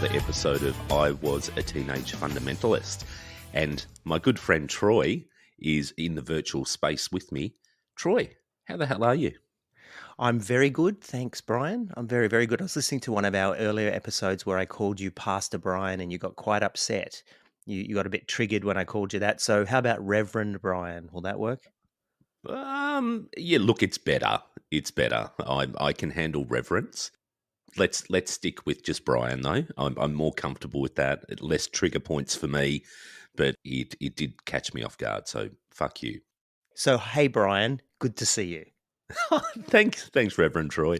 another episode of I Was a Teenage Fundamentalist. And my good friend Troy is in the virtual space with me. Troy, how the hell are you? I'm very good. Thanks, Brian. I'm very, very good. I was listening to one of our earlier episodes where I called you Pastor Brian and you got quite upset. You got a bit triggered when I called you that. So how about Reverend Brian? Will that work? Yeah, look, it's better. It's better. I can handle reverence. Let's stick with just Brian though. I'm more comfortable with that. Less trigger points for me, but it did catch me off guard. So fuck you. So, hey, Brian, good to see you. Thanks, Reverend Troy.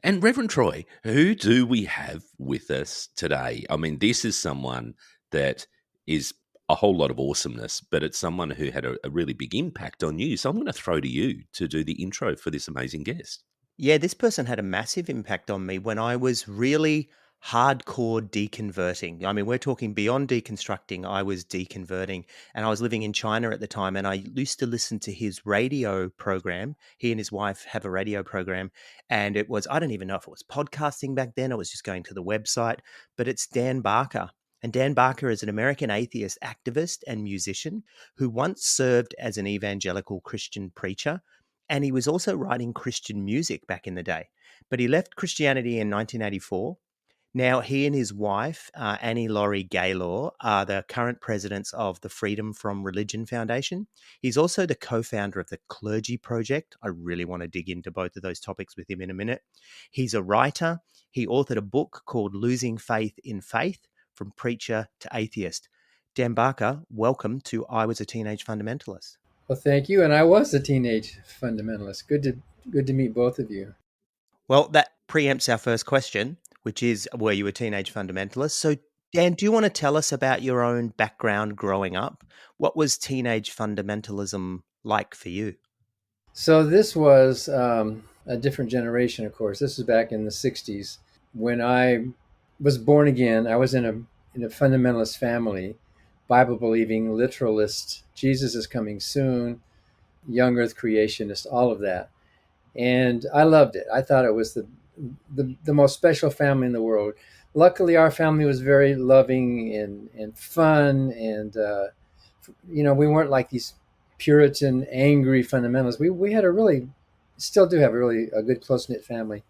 And Reverend Troy, who do we have with us today? I mean, this is someone that is a whole lot of awesomeness, but it's someone who had a really big impact on you. So I'm going to throw to you to do the intro for this amazing guest. Yeah, this person had a massive impact on me when I was really hardcore deconverting. I mean, we're talking beyond deconstructing. I was deconverting and I was living in China at the time. And I used to listen to his radio program. He and his wife have a radio program. And it was, I don't even know if it was podcasting back then. I was just going to the website, but it's Dan Barker. And Dan Barker is an American atheist activist and musician who once served as an evangelical Christian preacher, and he was also writing Christian music back in the day. But he left Christianity in 1984. Now, he and his wife, Annie Laurie Gaylor, are the current presidents of the Freedom from Religion Foundation. He's also the co-founder of the Clergy Project. I really want to dig into both of those topics with him in a minute. He's a writer. He authored a book called Losing Faith in Faith, From Preacher to Atheist. Dan Barker, welcome to I Was a Teenage Fundamentalist. Well, thank you. And I was a teenage fundamentalist. Good to meet both of you. Well, that preempts our first question, which is, were you a teenage fundamentalist? So, Dan, do you want to tell us about your own background growing up? What was teenage fundamentalism like for you? So this was a different generation, of course. This was back in the 60s. When I was born again, I was in a fundamentalist family, Bible-believing, literalist, Jesus is coming soon, young earth creationist, all of that. And I loved it. I thought it was the most special family in the world. Luckily, our family was very loving and fun. And, we weren't like these Puritan, angry fundamentalists. We had still do have a good, close-knit family.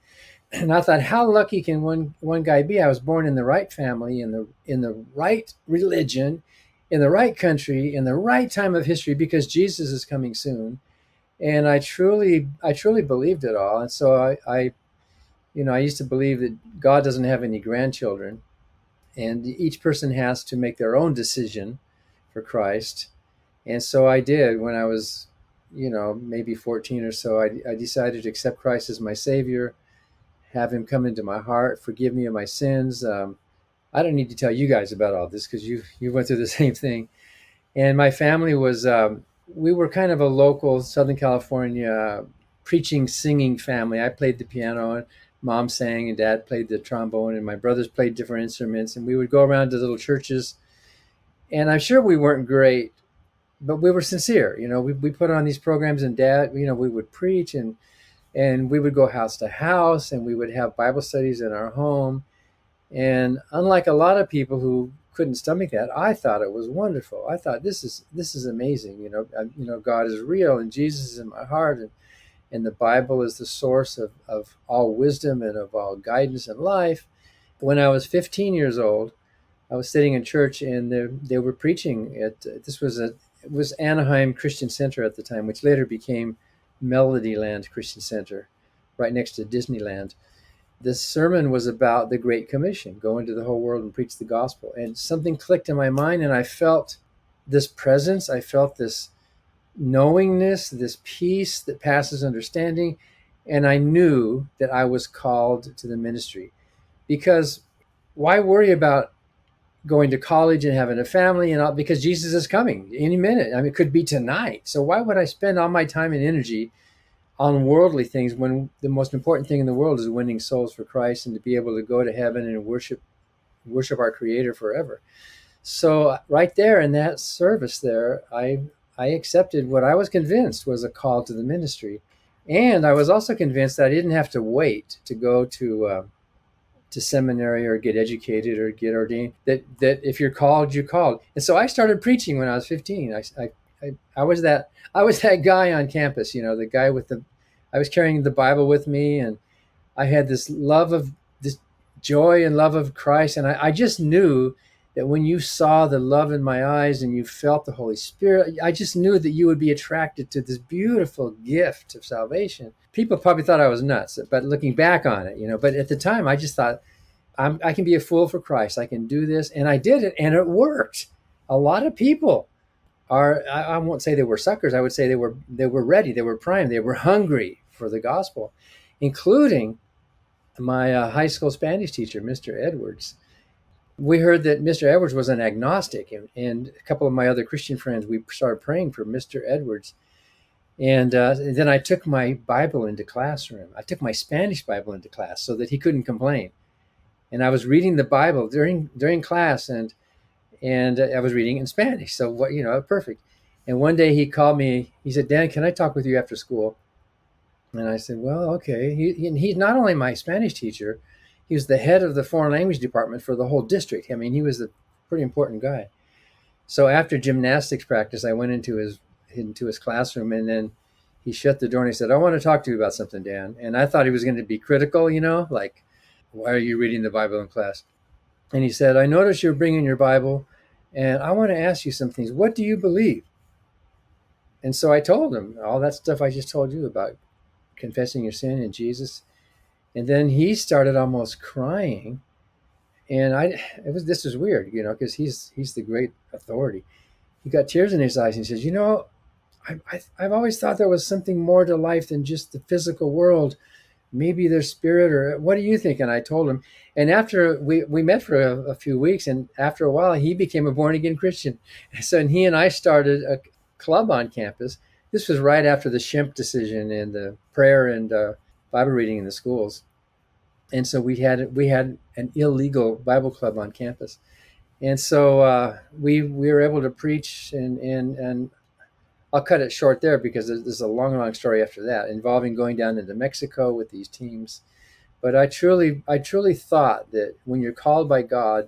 And I thought, how lucky can one guy be? I was born in the right family, in the right religion, in the right country, in the right time of history, because Jesus is coming soon. And I truly believed it all. And so I used to believe that God doesn't have any grandchildren, and each person has to make their own decision for Christ. And so I did. When I was, maybe 14 or so, I decided to accept Christ as my Savior, have him come into my heart, forgive me of my sins. I don't need to tell you guys about all this because you went through the same thing. And my family was, we were kind of a local Southern California preaching, singing family. I played the piano, and Mom sang, and Dad played the trombone, and my brothers played different instruments. And we would go around to little churches. And I'm sure we weren't great, but we were sincere. We put on these programs, and Dad, we would preach, and we would go house to house, and we would have Bible studies in our home. And unlike a lot of people who couldn't stomach that, I thought it was wonderful. I thought this is amazing. God is real, and Jesus is in my heart, and the Bible is the source of all wisdom and of all guidance in life. When I was 15 years old, I was sitting in church, and they were preaching at it was Anaheim Christian Center at the time, which later became Melodyland Christian Center, right next to Disneyland. This sermon was about the Great Commission, go into the whole world and preach the gospel. And something clicked in my mind, and I felt this presence. I felt this knowingness, this peace that passes understanding. And I knew that I was called to the ministry. Because why worry about going to college and having a family and all, because Jesus is coming any minute. I mean, it could be tonight. So why would I spend all my time and energy on worldly things when the most important thing in the world is winning souls for Christ and to be able to go to heaven and worship our Creator forever? So right there in that service there, I accepted what I was convinced was a call to the ministry. And I was also convinced that I didn't have to wait to go to to seminary or get educated or get ordained. That if you're called, you're called. And so I started preaching when I was 15. I was that guy on campus, the guy with I was carrying the Bible with me, and I had this joy and love of Christ. And I just knew that when you saw the love in my eyes and you felt the Holy Spirit, I just knew that you would be attracted to this beautiful gift of salvation. People probably thought I was nuts, but looking back on it, but at the time I just thought, I can be a fool for Christ. I can do this. And I did it, and it worked. A lot of people I won't say they were suckers. I would say they were ready. They were primed. They were hungry for the gospel, including my high school Spanish teacher, Mr. Edwards. We heard that Mr. Edwards was an agnostic, and a couple of my other Christian friends, we started praying for Mr. Edwards. And then I took my Bible into classroom. I took my Spanish Bible into class so that he couldn't complain. And I was reading the Bible during class, and I was reading in Spanish. So perfect. And one day he called me. He said, "Dan, can I talk with you after school?" And I said, "Well, okay." He's not only my Spanish teacher, he was the head of the foreign language department for the whole district. I mean, he was a pretty important guy. So after gymnastics practice, I went into his classroom, and then he shut the door and he said, "I want to talk to you about something, Dan." And I thought he was going to be critical, like, "Why are you reading the Bible in class?" And he said, "I noticed you're bringing your Bible, and I want to ask you some things. What do you believe?" And so I told him all that stuff I just told you about confessing your sin in Jesus. And then he started almost crying. And this was weird, because he's the great authority. He got tears in his eyes and he says, I've always thought there was something more to life than just the physical world. Maybe there's spirit, or what do you think? And I told him. And after we met for a few weeks, and after a while, he became a born-again Christian. So he and I started a club on campus. This was right after the Shemp decision and the prayer and Bible reading in the schools. And so we had an illegal Bible club on campus. And so we were able to preach, and I'll cut it short there because there's a long story after that involving going down into Mexico with these teams. But I truly thought that when you're called by God,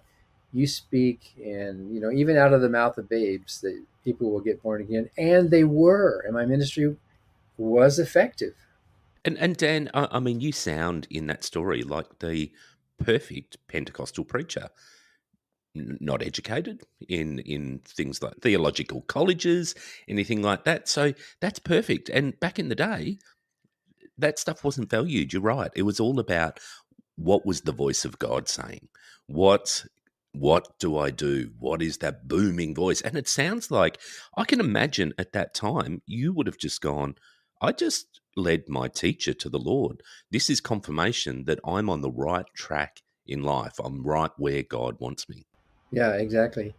you speak, and even out of the mouth of babes, that people will get born again, and they were. And my ministry was effective. And Dan, I mean, you sound in that story like the perfect Pentecostal preacher. Not educated in things like theological colleges, anything like that. So that's perfect. And back in the day, that stuff wasn't valued. You're right. It was all about what was the voice of God saying? What do I do? What is that booming voice? And it sounds like, I can imagine at that time you would have just gone, I just led my teacher to the Lord. This is confirmation that I'm on the right track in life. I'm right where God wants me. Yeah, exactly.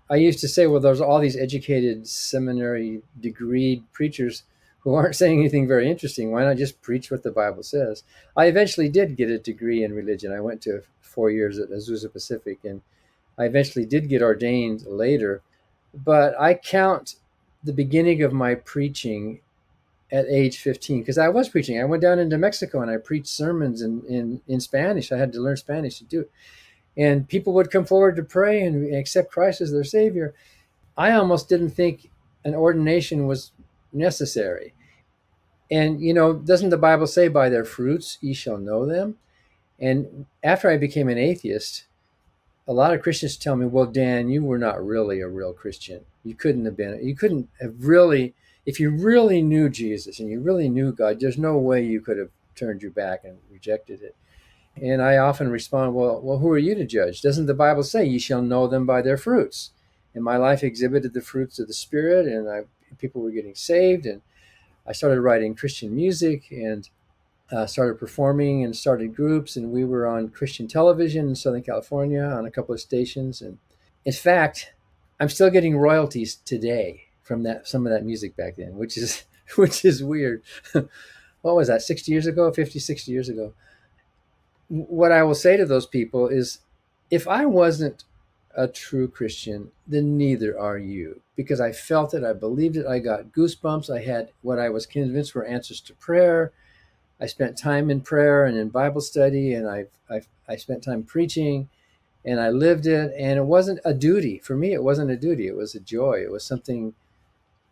I used to say, well, there's all these educated seminary degreed preachers who aren't saying anything very interesting. Why not just preach what the Bible says? I eventually did get a degree in religion. I went to 4 years at Azusa Pacific, and I eventually did get ordained later. But I count the beginning of my preaching at age 15, because I was preaching. I went down into Mexico and I preached sermons in Spanish. I had to learn Spanish to do it. And people would come forward to pray and accept Christ as their Savior. I almost didn't think an ordination was necessary. And, doesn't the Bible say, by their fruits ye shall know them? And after I became an atheist, a lot of Christians tell me, well, Dan, you were not really a real Christian. You couldn't have really, if you really knew Jesus and you really knew God, there's no way you could have turned your back and rejected it. And I often respond, well, who are you to judge? Doesn't the Bible say you shall know them by their fruits? And my life exhibited the fruits of the Spirit, and people were getting saved, and I started writing Christian music, and started performing, and started groups, and we were on Christian television in Southern California on a couple of stations. And in fact, I'm still getting royalties today from some of that music back then, which is weird. What was that, 60 years ago, 50, 60 years ago? What I will say to those people is, if I wasn't a true Christian, then neither are you, because I felt it, I believed it, I got goosebumps, I had what I was convinced were answers to prayer. I spent time in prayer and in Bible study, and I spent time preaching, and I lived it. And it wasn't a duty for me. It wasn't a duty. It was a joy. It was something.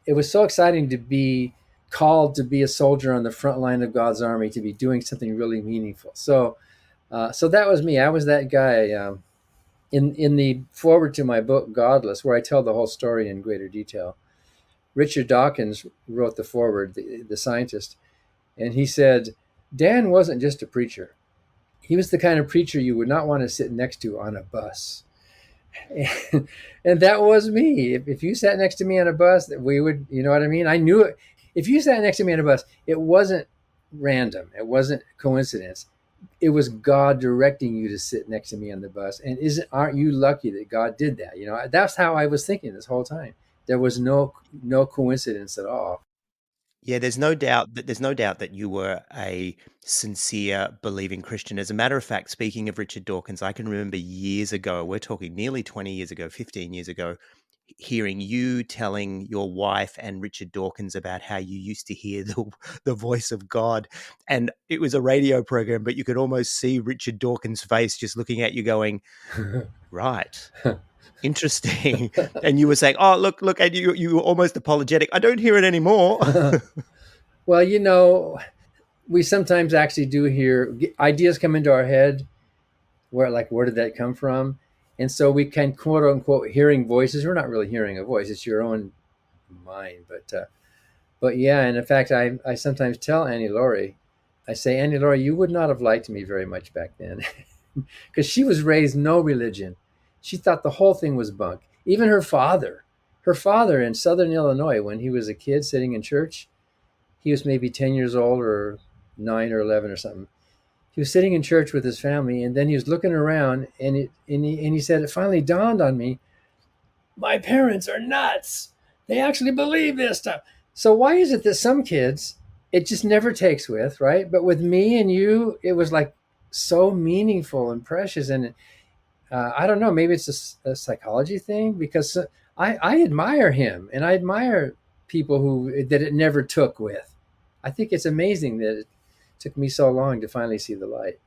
It was so exciting to be called to be a soldier on the front line of God's army, to be doing something really meaningful. So that was me. I was that guy. In the foreword to my book, Godless, where I tell the whole story in greater detail, Richard Dawkins wrote the foreword, the scientist, and he said, Dan wasn't just a preacher. He was the kind of preacher you would not want to sit next to on a bus. And that was me. If you sat next to me on a bus, we would, you know what I mean? I knew it. If you sat next to me on a bus, it wasn't random. It wasn't coincidence. It was God directing you to sit next to me on the bus. And aren't you lucky that God did that? That's how I was thinking this whole time. There was no coincidence at all. Yeah, there's no doubt that you were a sincere, believing Christian. As a matter of fact, speaking of Richard Dawkins, I can remember years ago, we're talking nearly 20 years ago, 15 years ago, hearing you telling your wife and Richard Dawkins about how you used to hear the voice of God. And it was a radio program, but you could almost see Richard Dawkins' face just looking at you going, right. Interesting. And you were saying, oh, look, and you were almost apologetic. I don't hear it anymore. Well, we sometimes actually do hear ideas come into our head where did that come from? And so we can, quote unquote, hearing voices. We're not really hearing a voice. It's your own mind. But yeah, and in fact, I sometimes tell Annie Laurie, I say, Annie Laurie, you would not have liked me very much back then, because she was raised no religion. She thought the whole thing was bunk. Even her father in Southern Illinois, when he was a kid sitting in church, he was maybe 10 years old or 9 or 11 or something. He was sitting in church with his family, and then he was looking around, and he said, it finally dawned on me, my parents are nuts. They actually believe this stuff. So why is it that some kids, it just never takes with, right? But with me and you, it was like so meaningful and precious. And I don't know, maybe it's a psychology thing, because I admire him, and I admire people that it never took with. I think it's amazing that it took me so long to finally see the light.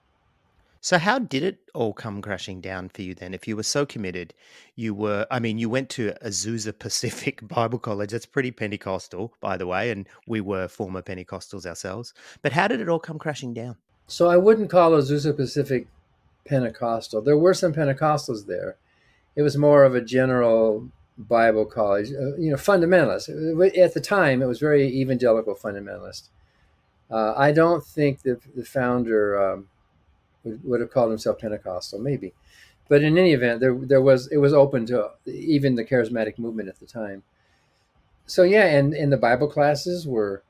So how did it all come crashing down for you then? If you were so committed, you went to Azusa Pacific Bible College. That's pretty Pentecostal, by the way, and we were former Pentecostals ourselves. But how did it all come crashing down? So I wouldn't call Azusa Pacific Pentecostal. There were some Pentecostals there. It was more of a general Bible college, fundamentalist. At the time, it was very evangelical fundamentalist. I don't think that the founder would have called himself Pentecostal, maybe. But in any event, it was open to even the charismatic movement at the time. So yeah, and the Bible classes were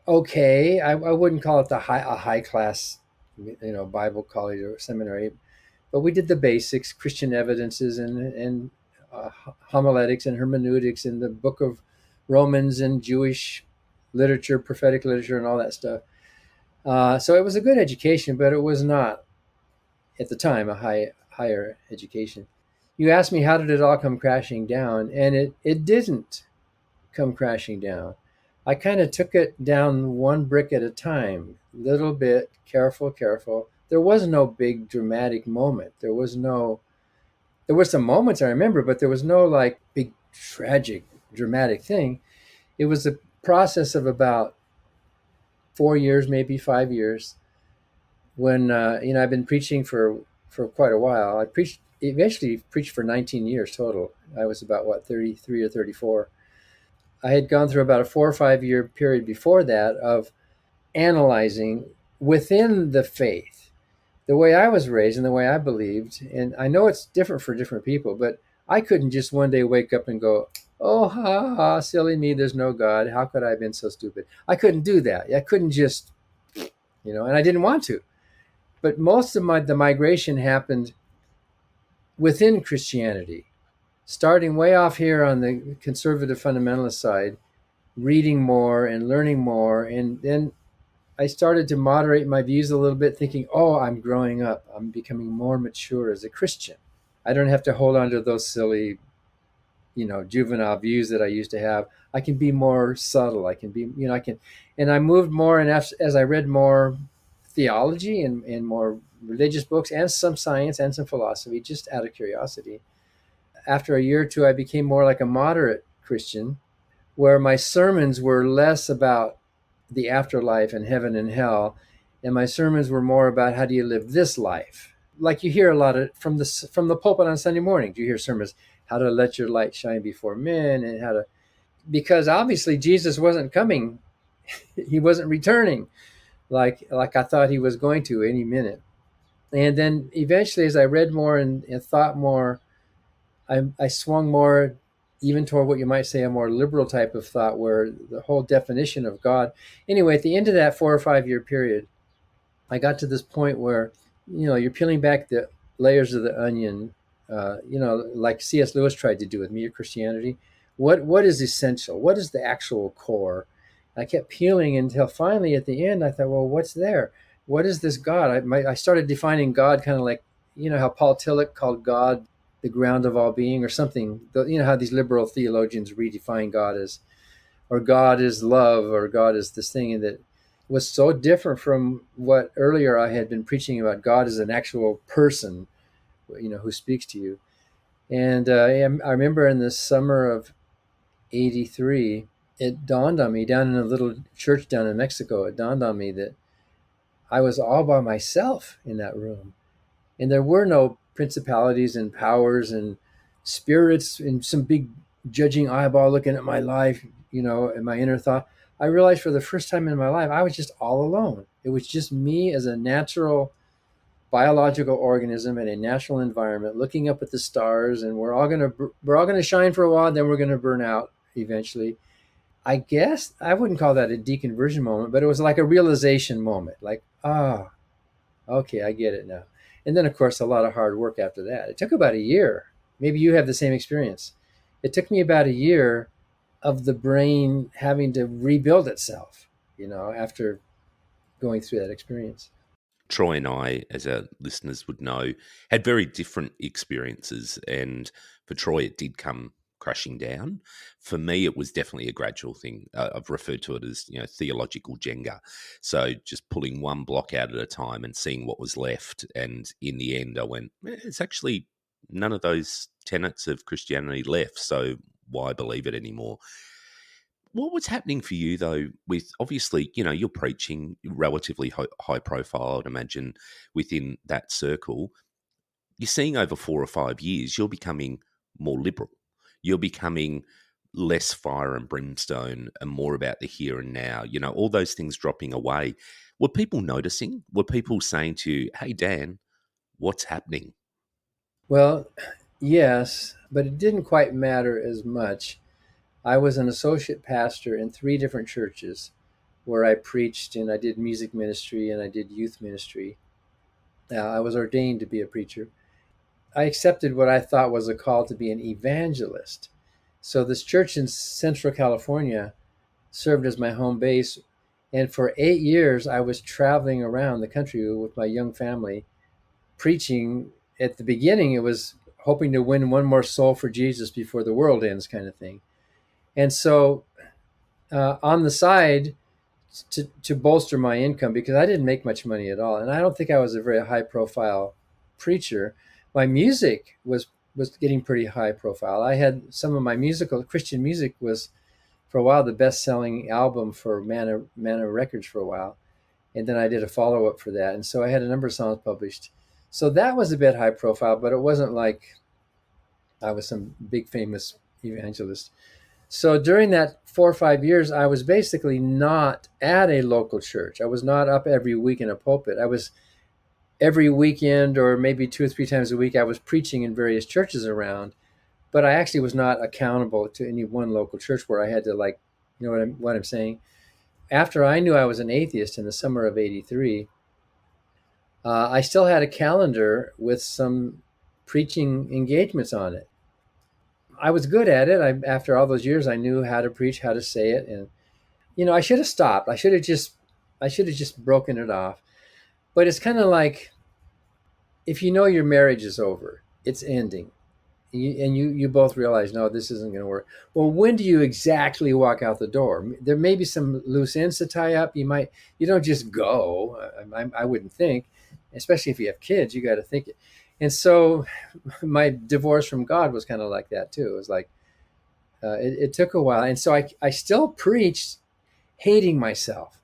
okay. I wouldn't call it a high class, Bible college or seminary, but we did the basics: Christian evidences and homiletics and hermeneutics in the Book of Romans and Jewish literature, prophetic literature, and all that stuff. So it was a good education, but it was not at the time a higher education. You asked me how did it all come crashing down, and it didn't come crashing down. I kind of took it down one brick at a time, little bit, careful. There was no big dramatic moment. There were some moments I remember, but there was no like big tragic dramatic thing. It was a process of about 4 years, maybe 5 years, when I've been preaching for quite a while. I eventually preached for 19 years total. I was about 33 or 34. I had gone through about a 4 or 5 year period before that of analyzing within the faith, the way I was raised and the way I believed. And I know it's different for different people, but I couldn't just one day wake up and go, oh, ha, ha, silly me, there's no God. How could I have been so stupid? I couldn't do that. I couldn't just, and I didn't want to. But most of the migration happened within Christianity, starting way off here on the conservative fundamentalist side, reading more and learning more. And then I started to moderate my views a little bit, thinking, oh, I'm growing up. I'm becoming more mature as a Christian. I don't have to hold on to those silly juvenile views that I used to have. I can be more subtle. I can be, I can, and I moved more. And as I read more theology and more religious books and some science and some philosophy, just out of curiosity, after a year or two, I became more like a moderate Christian, where my sermons were less about the afterlife and heaven and hell, and my sermons were more about how do you live this life. Like you hear a lot of from the pulpit on Sunday morning. You hear sermons, how to let your light shine before men, and how to, because obviously Jesus wasn't coming, he wasn't returning like I thought he was going to any minute. And then eventually, as I read more and thought more, I swung more even toward what you might say a more liberal type of thought, where the whole definition of God. Anyway, at the end of that 4 or 5 year period, I got to this point where, you're peeling back the layers of the onion, like C.S. Lewis tried to do with Mere Christianity. What is essential? What is the actual core? I kept peeling until finally at the end, I thought, well, what's there? What is this God? I started defining God kind of like, how Paul Tillich called God the ground of all being, or something. How these liberal theologians redefine God as, or God is love, or God is this thing, and that was so different from what earlier I had been preaching about. God is an actual person, who speaks to you. And I remember in the summer of '83, it dawned on me, down in a little church down in Mexico, it dawned on me that I was all by myself in that room. And there were no principalities and powers and spirits and some big judging eyeball looking at my life, and my inner thought. I realized for the first time in my life, I was just all alone. It was just me as a natural biological organism in a natural environment, looking up at the stars, and we're all gonna shine for a while, then we're gonna burn out eventually. I guess I wouldn't call that a deconversion moment, but it was like a realization moment. Like, okay, I get it now. And then, of course, a lot of hard work after that. It took about a year. Maybe you have the same experience. It took me about a year of the brain having to rebuild itself, after going through that experience. Troy and I, as our listeners would know, had very different experiences. And for Troy, it did come crashing down. For me, it was definitely a gradual thing. I've referred to it as, theological Jenga. So just pulling one block out at a time and seeing what was left. And in the end, I went, it's actually none of those tenets of Christianity left. So why believe it anymore? What was happening for you though? With obviously, you're preaching relatively high profile. I'd imagine within that circle, you're seeing over 4 or 5 years, you're becoming more liberal. You're becoming less fire and brimstone and more about the here and now. All those things dropping away. Were people noticing? Were people saying to you, "Hey, Dan, what's happening?" Well, yes, but it didn't quite matter as much. I was an associate pastor in 3 different churches where I preached and I did music ministry and I did youth ministry. I was ordained to be a preacher. I accepted what I thought was a call to be an evangelist. So this church in Central California served as my home base. And for 8 years, I was traveling around the country with my young family, preaching. At the beginning, it was hoping to win one more soul for Jesus before the world ends, kind of thing. And so on the side, to bolster my income, because I didn't make much money at all, and I don't think I was a very high profile preacher. My music was getting pretty high profile. I had some of my Christian music was for a while the best selling album for Manna Records for a while, and then I did a follow up for that, and so I had a number of songs published. So that was a bit high profile, but it wasn't like I was some big famous evangelist. So during that 4 or 5 years, I was basically not at a local church. I was not up every week in a pulpit. I was every weekend, or maybe 2 or 3 times a week, I was preaching in various churches around. But I actually was not accountable to any one local church where I had to, like, what I'm saying. After I knew I was an atheist in the summer of '83, I still had a calendar with some preaching engagements on it. I was good at it. After all those years, I knew how to preach, how to say it, and I should have stopped. I should have just broken it off. But it's kind of like if your marriage is over, it's ending. you both realize, no, this isn't going to work. Well, when do you exactly walk out the door? There may be some loose ends to tie up. You don't just go. I wouldn't think, especially if you have kids, you got to think it. And so my divorce from God was kind of like that too. It was like, it took a while. And so I still preached hating myself.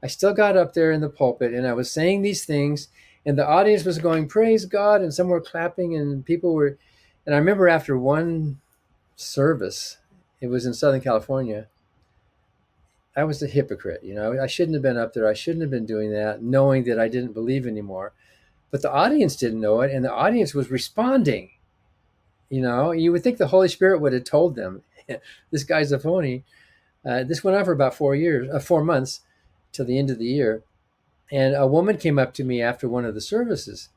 I still got up there in the pulpit and I was saying these things, and the audience was going, praise God, and some were clapping, and people were. And I remember after one service, it was in Southern California, I was a hypocrite. I shouldn't have been up there. I shouldn't have been doing that, knowing that I didn't believe anymore. But the audience didn't know it, and the audience was responding. You would think the Holy Spirit would have told them, this guy's a phony. This went on for about 4 months, till the end of the year. And a woman came up to me after one of the services,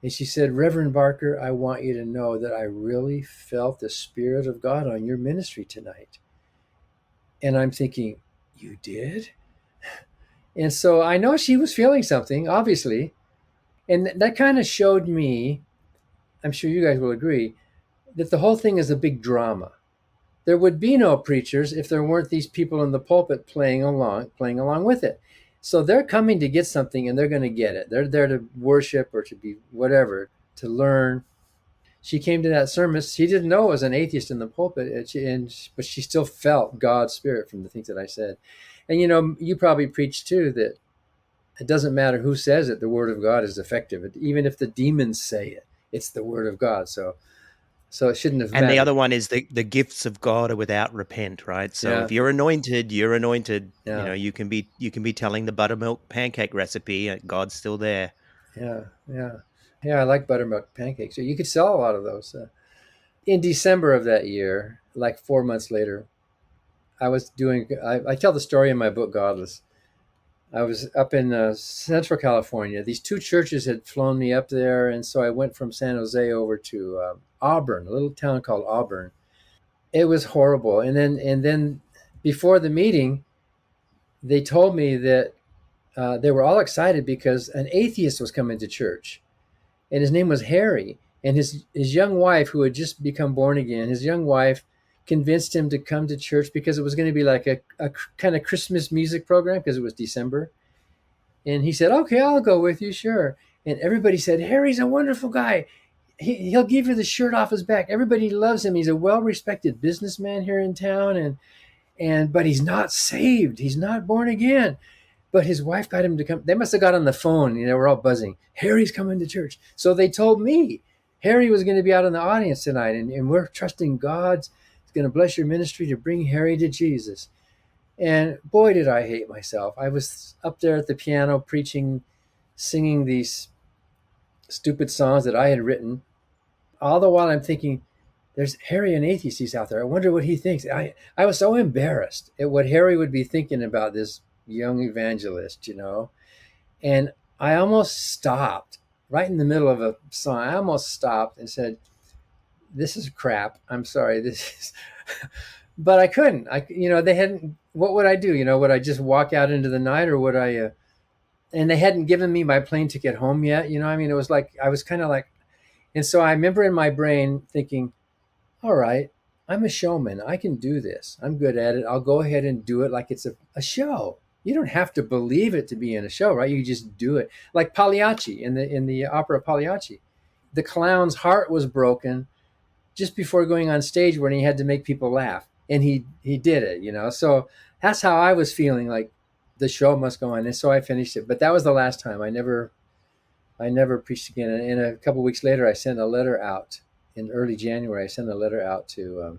and she said, Reverend Barker, I want you to know that I really felt the Spirit of God on your ministry tonight. And I'm thinking, you did? And so I know she was feeling something, obviously. And that kind of showed me, I'm sure you guys will agree, that the whole thing is a big drama. There would be no preachers if there weren't these people in the pulpit playing along with it. So they're coming to get something, and they're going to get it. They're there to worship or to be whatever, to learn. She came to that sermon. She didn't know it was an atheist in the pulpit, but she still felt God's Spirit from the things that I said. And you probably preach too that it doesn't matter who says it. The Word of God is effective. Even if the demons say it, it's the Word of God. So it shouldn't have mattered. And the other one is the gifts of God are without repent, right? So if you're anointed, you're anointed. Yeah. You can be telling the buttermilk pancake recipe. God's still there. Yeah. I like buttermilk pancakes. So you could sell a lot of those. In December of that year, like 4 months later, I tell the story in my book, Godless. I was up in Central California. These two churches had flown me up there, and so I went from San Jose over to Auburn, a little town called Auburn. It was horrible. And then before the meeting, they told me that they were all excited because an atheist was coming to church, and his name was Harry. And his young wife, who had just become born again, his young wife convinced him to come to church because it was going to be like a kind of Christmas music program because it was December. And he said, okay, I'll go with you, sure. And everybody said, Harry's a wonderful guy. He'll give you the shirt off his back. Everybody loves him. He's a well-respected businessman here in town, but he's not saved. He's not born again. But his wife got him to come. They must have got on the phone. We're all buzzing. Harry's coming to church. So they told me Harry was going to be out in the audience tonight, and we're trusting God's going to bless your ministry to bring Harry to Jesus. And boy, did I hate myself. I was up there at the piano preaching, singing these stupid songs that I had written. All the while I'm thinking, there's Harry, an atheist, he's out there. I wonder what he thinks. I was so embarrassed at what Harry would be thinking about this young evangelist, And I almost stopped right in the middle of a song. I almost stopped and said, this is crap. I'm sorry. This is, but I couldn't. They hadn't, what would I do? Would I just walk out into the night, or would I, and they hadn't given me my plane ticket home yet. It was like, I was kind of like, and so I remember in my brain thinking, all right, I'm a showman. I can do this. I'm good at it. I'll go ahead and do it like it's a show. You don't have to believe it to be in a show, right? You just do it. Like Pagliacci in the opera Pagliacci. The clown's heart was broken just before going on stage when he had to make people laugh. And he did it, So that's how I was feeling, like the show must go on. And so I finished it. But that was the last time. I never preached again. And a couple of weeks later, I sent a letter out. In early January, I sent a letter out to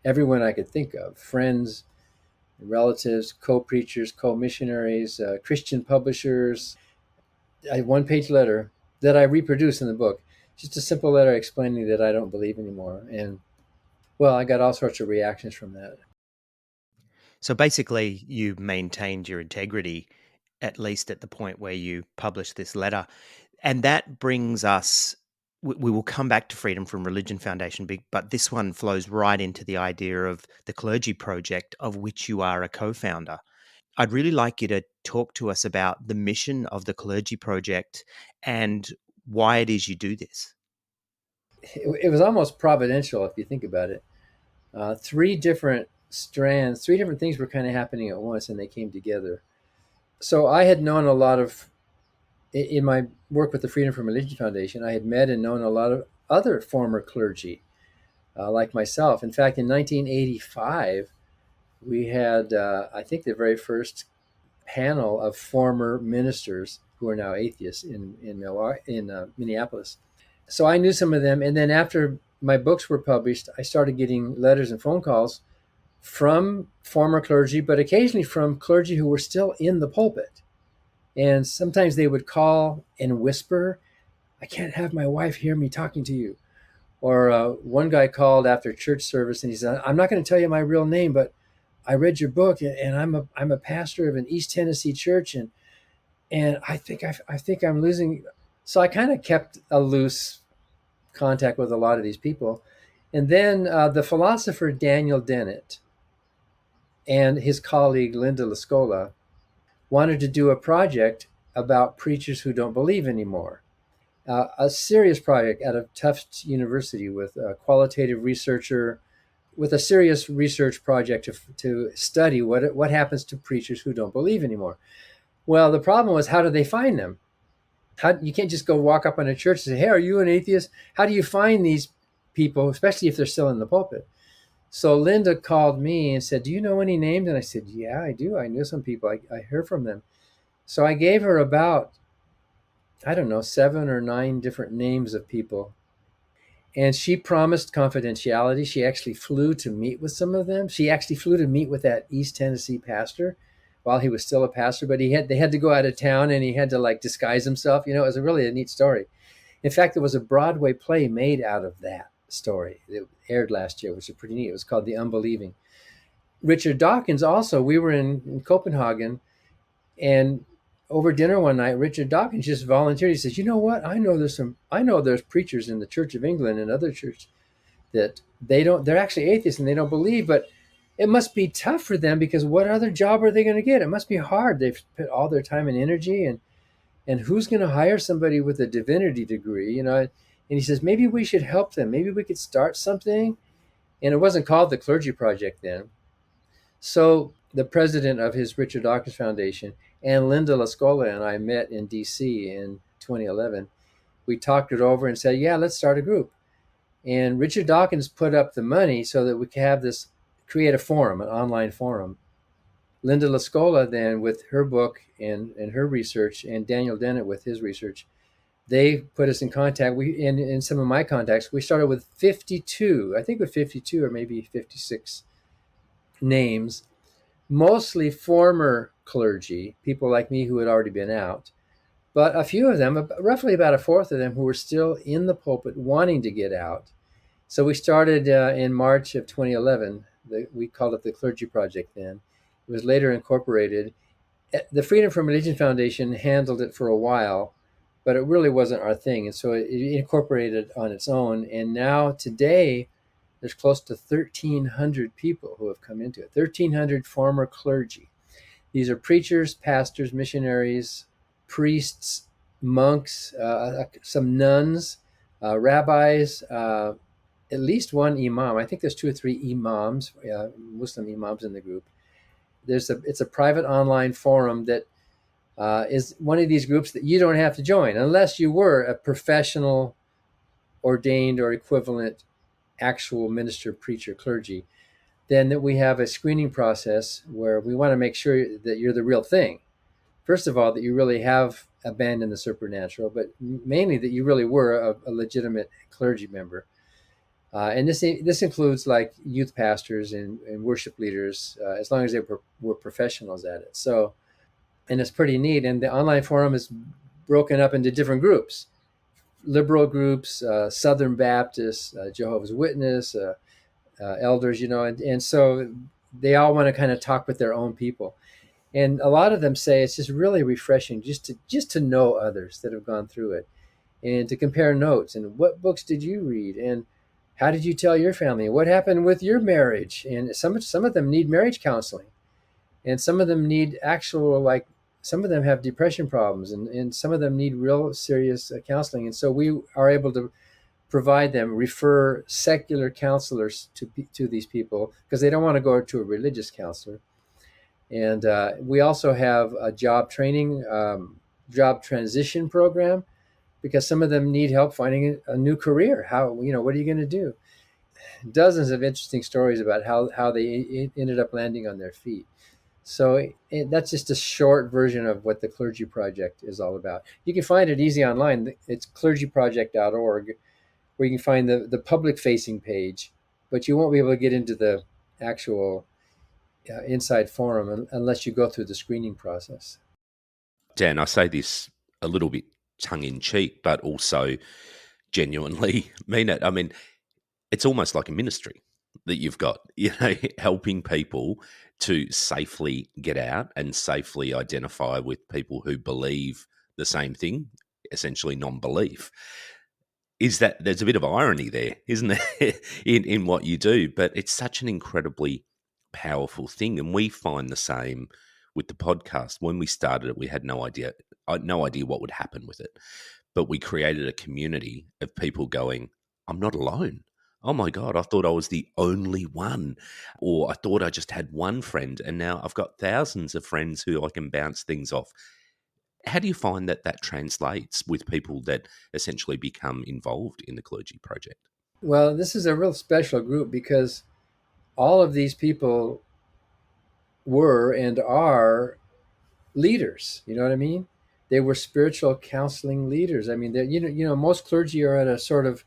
everyone I could think of, friends, relatives, co-preachers, co-missionaries, Christian publishers. A one-page letter that I reproduce in the book. Just a simple letter explaining that I don't believe anymore. And, well, I got all sorts of reactions from that. So basically, you maintained your integrity, at least at the point where you published this letter. And that brings us, we will come back to Freedom from Religion Foundation, but this one flows right into the idea of the Clergy Project, of which you are a co-founder. I'd really like you to talk to us about the mission of the Clergy Project and why it is you do this. it was almost providential if you think about it. Three different strands, three different things were kind of happening at once, and they came together. So I had known a lot of, in my work with the Freedom from Religion Foundation, I had met and known a lot of other former clergy, like myself. In fact, in 1985, we had, I think, the very first panel of former ministers who are now atheists in Minneapolis. So I knew some of them, and then after my books were published, I started getting letters and phone calls from former clergy, but occasionally from clergy who were still in the pulpit. And sometimes they would call and whisper, "I can't have my wife hear me talking to you." Or one guy called after church service and he said, "I'm not going to tell you my real name, but I read your book, and I'm a pastor of an East Tennessee church, and I think I'm losing." So I kind of kept a loose contact with a lot of these people. And then the philosopher Daniel Dennett and his colleague Linda Lascola wanted to do a project about preachers who don't believe anymore. A serious project out of Tufts University with a qualitative researcher, with a serious research project to study what happens to preachers who don't believe anymore. Well, the problem was, how do they find them? You can't just go walk up on a church and say, "Hey, are you an atheist?" How do you find these people, especially if they're still in the pulpit? So Linda called me and said, "Do you know any names?" And I said, "Yeah, I do. I know some people. I heard from them." So I gave her about, I don't know, 7 or 9 different names of people. And she promised confidentiality. She actually flew to meet with some of them. She actually flew to meet with that East Tennessee pastor while he was still a pastor, but they had to go out of town, and he had to like disguise himself. It was really a neat story. In fact, there was a Broadway play made out of that story. It aired last year, which is pretty neat. It was called The Unbelieving. Richard Dawkins also, we were in Copenhagen, and over dinner one night, Richard Dawkins just volunteered. He says, "You know what? I know there's preachers in the Church of England and other churches that they're actually atheists and they don't believe, but it must be tough for them, because what other job are they going to get? It must be hard. They've put all their time and energy, and who's going to hire somebody with a divinity degree, And he says, maybe we should help them. Maybe we could start something." And it wasn't called the Clergy Project then. So the president of his Richard Dawkins Foundation and Linda Lascola and I met in DC in 2011. We talked it over and said, "Yeah, let's start a group." And Richard Dawkins put up the money so that we could have this, create a forum, an online forum. Linda Lascola then, with her book and her research, and Daniel Dennett with his research, they put us in contact. In some of my contacts, we started with 52, I think with 52 or maybe 56 names, mostly former clergy, people like me who had already been out, but a few of them, roughly about a fourth of them, who were still in the pulpit wanting to get out. So we started in March of 2011. We called it the Clergy Project then. It was later incorporated. The Freedom from Religion Foundation handled it for a while, but it really wasn't our thing. And so it incorporated on its own. And now today, there's close to 1,300 people who have come into it, 1,300 former clergy. These are preachers, pastors, missionaries, priests, monks, some nuns, rabbis, at least one imam. I think there's 2 or 3 imams, Muslim imams in the group. It's a private online forum that is one of these groups that you don't have to join unless you were a professional, ordained or equivalent actual minister, preacher, clergy. Then that we have a screening process where we want to make sure that you're the real thing. First of all, that you really have abandoned the supernatural, but mainly that you really were a legitimate clergy member. And this includes like youth pastors and worship leaders, as long as they were professionals at it. So, and it's pretty neat. And the online forum is broken up into different groups: liberal groups, Southern Baptists, Jehovah's Witness, elders, and so they all want to kind of talk with their own people. And a lot of them say it's just really refreshing just to know others that have gone through it, and to compare notes, and what books did you read, and how did you tell your family, what happened with your marriage. And some of them need marriage counseling, and some of them need some of them have depression problems, and some of them need real serious counseling. And so we are able to refer secular counselors to these people because they don't want to go to a religious counselor. And we also have a job training, job transition program because some of them need help finding a new career. How, what are you going to do? Dozens of interesting stories about how they ended up landing on their feet. So that's just a short version of what the Clergy Project is all about. You can find it easy online. It's clergyproject.org, where you can find the public facing page, but you won't be able to get into the actual inside forum unless you go through the screening process. Dan, I say this a little bit tongue in cheek, but also genuinely mean it. I mean, it's almost like a ministry that you've got, helping people to safely get out and safely identify with people who believe the same thing, essentially non-belief. Is that there's a bit of irony there, isn't there, in what you do? But it's such an incredibly powerful thing, and we find the same with the podcast. When we started it, we had no idea what would happen with it, but we created a community of people going, "I'm not alone. Oh my God, I thought I was the only one, or I thought I just had one friend, and now I've got thousands of friends who I can bounce things off." How do you find that translates with people that essentially become involved in the Clergy Project? Well, this is a real special group because all of these people were and are leaders. You know what I mean? They were spiritual counseling leaders. I mean, most clergy are at a sort of,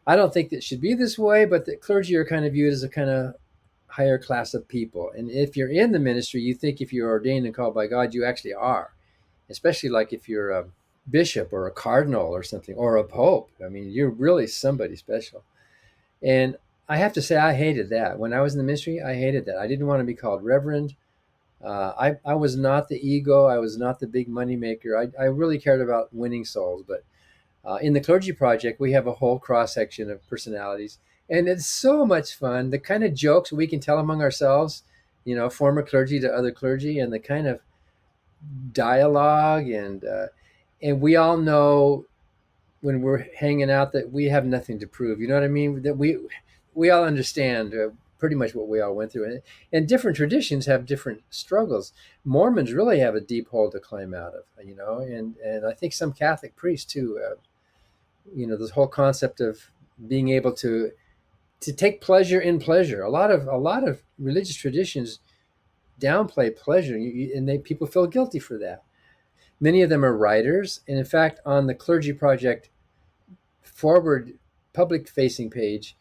I don't think that it should be this way, but the clergy are kind of viewed as a kind of higher class of people. And if you're in the ministry, you think if you're ordained and called by God, you actually are, especially like if you're a bishop or a cardinal or something, or a pope. I mean, you're really somebody special. And I have to say, I hated that. When I was in the ministry, I hated that. I didn't want to be called reverend. I was not the ego. I was not the big money maker. I really cared about winning souls. But in the Clergy Project, we have a whole cross section of personalities. And it's so much fun. The kind of jokes we can tell among ourselves, former clergy to other clergy, and the kind of dialogue. And we all know when we're hanging out that we have nothing to prove. You know what I mean? That we all understand pretty much what we all went through, and different traditions have different struggles. Mormons really have a deep hole to climb out of, and I think some Catholic priests too. This whole concept of being able to take pleasure in pleasure. A lot of religious traditions downplay pleasure, and people feel guilty for that. Many of them are writers, and in fact, on the Clergy Project forward public facing page,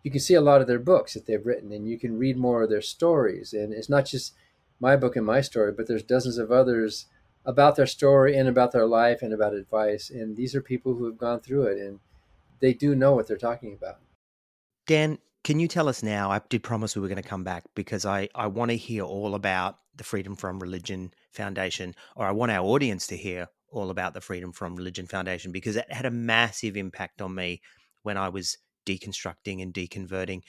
you can see a lot of their books that they've written, and you can read more of their stories. And it's not just my book and my story, but there's dozens of others about their story and about their life and about advice. And these are people who have gone through it, and they do know what they're talking about. Dan, can you tell us now? I did promise we were going to come back because I want to hear all about the Freedom from Religion Foundation, or I want our audience to hear all about the Freedom from Religion Foundation, because it had a massive impact on me when I was deconstructing and deconverting.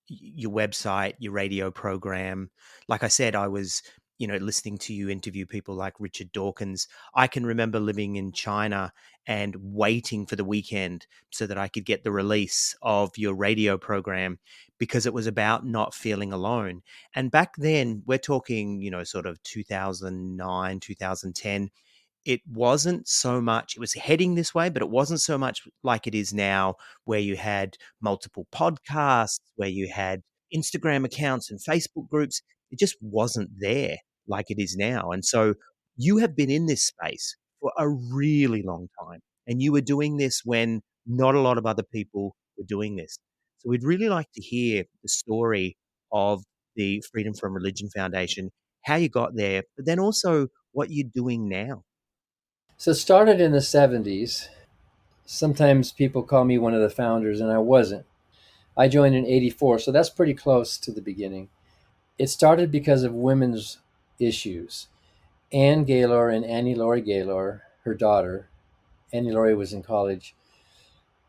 Your website, your radio program. Like I said, I was, listening to you interview people like Richard Dawkins. I can remember living in China and waiting for the weekend so that I could get the release of your radio program, because it was about not feeling alone. And back then, we're talking, sort of 2009, 2010. It wasn't so much, it was heading this way, but it wasn't so much like it is now, where you had multiple podcasts, where you had Instagram accounts and Facebook groups. It just wasn't there like it is now. And so you have been in this space for a really long time, and you were doing this when not a lot of other people were doing this. So we'd really like to hear the story of the Freedom from Religion Foundation, how you got there, but then also what you're doing now. So it started in the 70s. Sometimes people call me one of the founders, and I wasn't. I joined in 84, so that's pretty close to the beginning. It started because of women's issues. Anne Gaylor and Annie Laurie Gaylor, her daughter, Annie Laurie was in college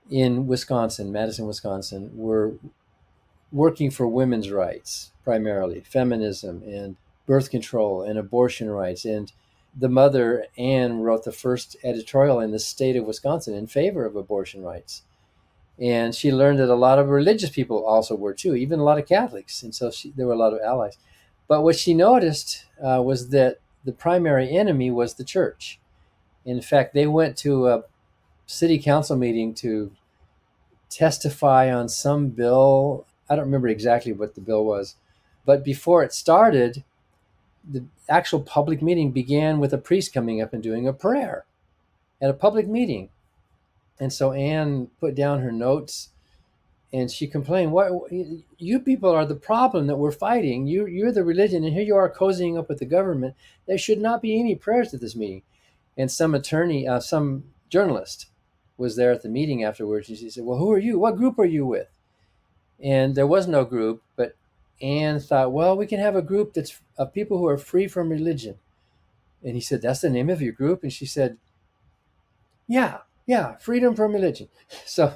in Wisconsin, Madison, Wisconsin, were working for women's rights, primarily feminism and birth control and abortion rights. And the mother, Anne, wrote the first editorial in the state of Wisconsin in favor of abortion rights. And she learned that a lot of religious people also were too, even a lot of Catholics. And so there were a lot of allies. But what she noticed was that the primary enemy was the church. In fact, they went to a city council meeting to testify on some bill. I don't remember exactly what the bill was. But before it started, the actual public meeting began with a priest coming up and doing a prayer at a public meeting. And so Anne put down her notes and she complained, "What, you people are the problem that we're fighting. You're the religion, and here you are cozying up with the government. There should not be any prayers at this meeting." And some journalist was there at the meeting afterwards, and she said, "Well, who are you? What group are you with?" And there was no group, but Anne thought, "Well, we can have a group that's of people who are free from religion." And he said, "That's the name of your group?" And she said, Yeah, freedom from religion. So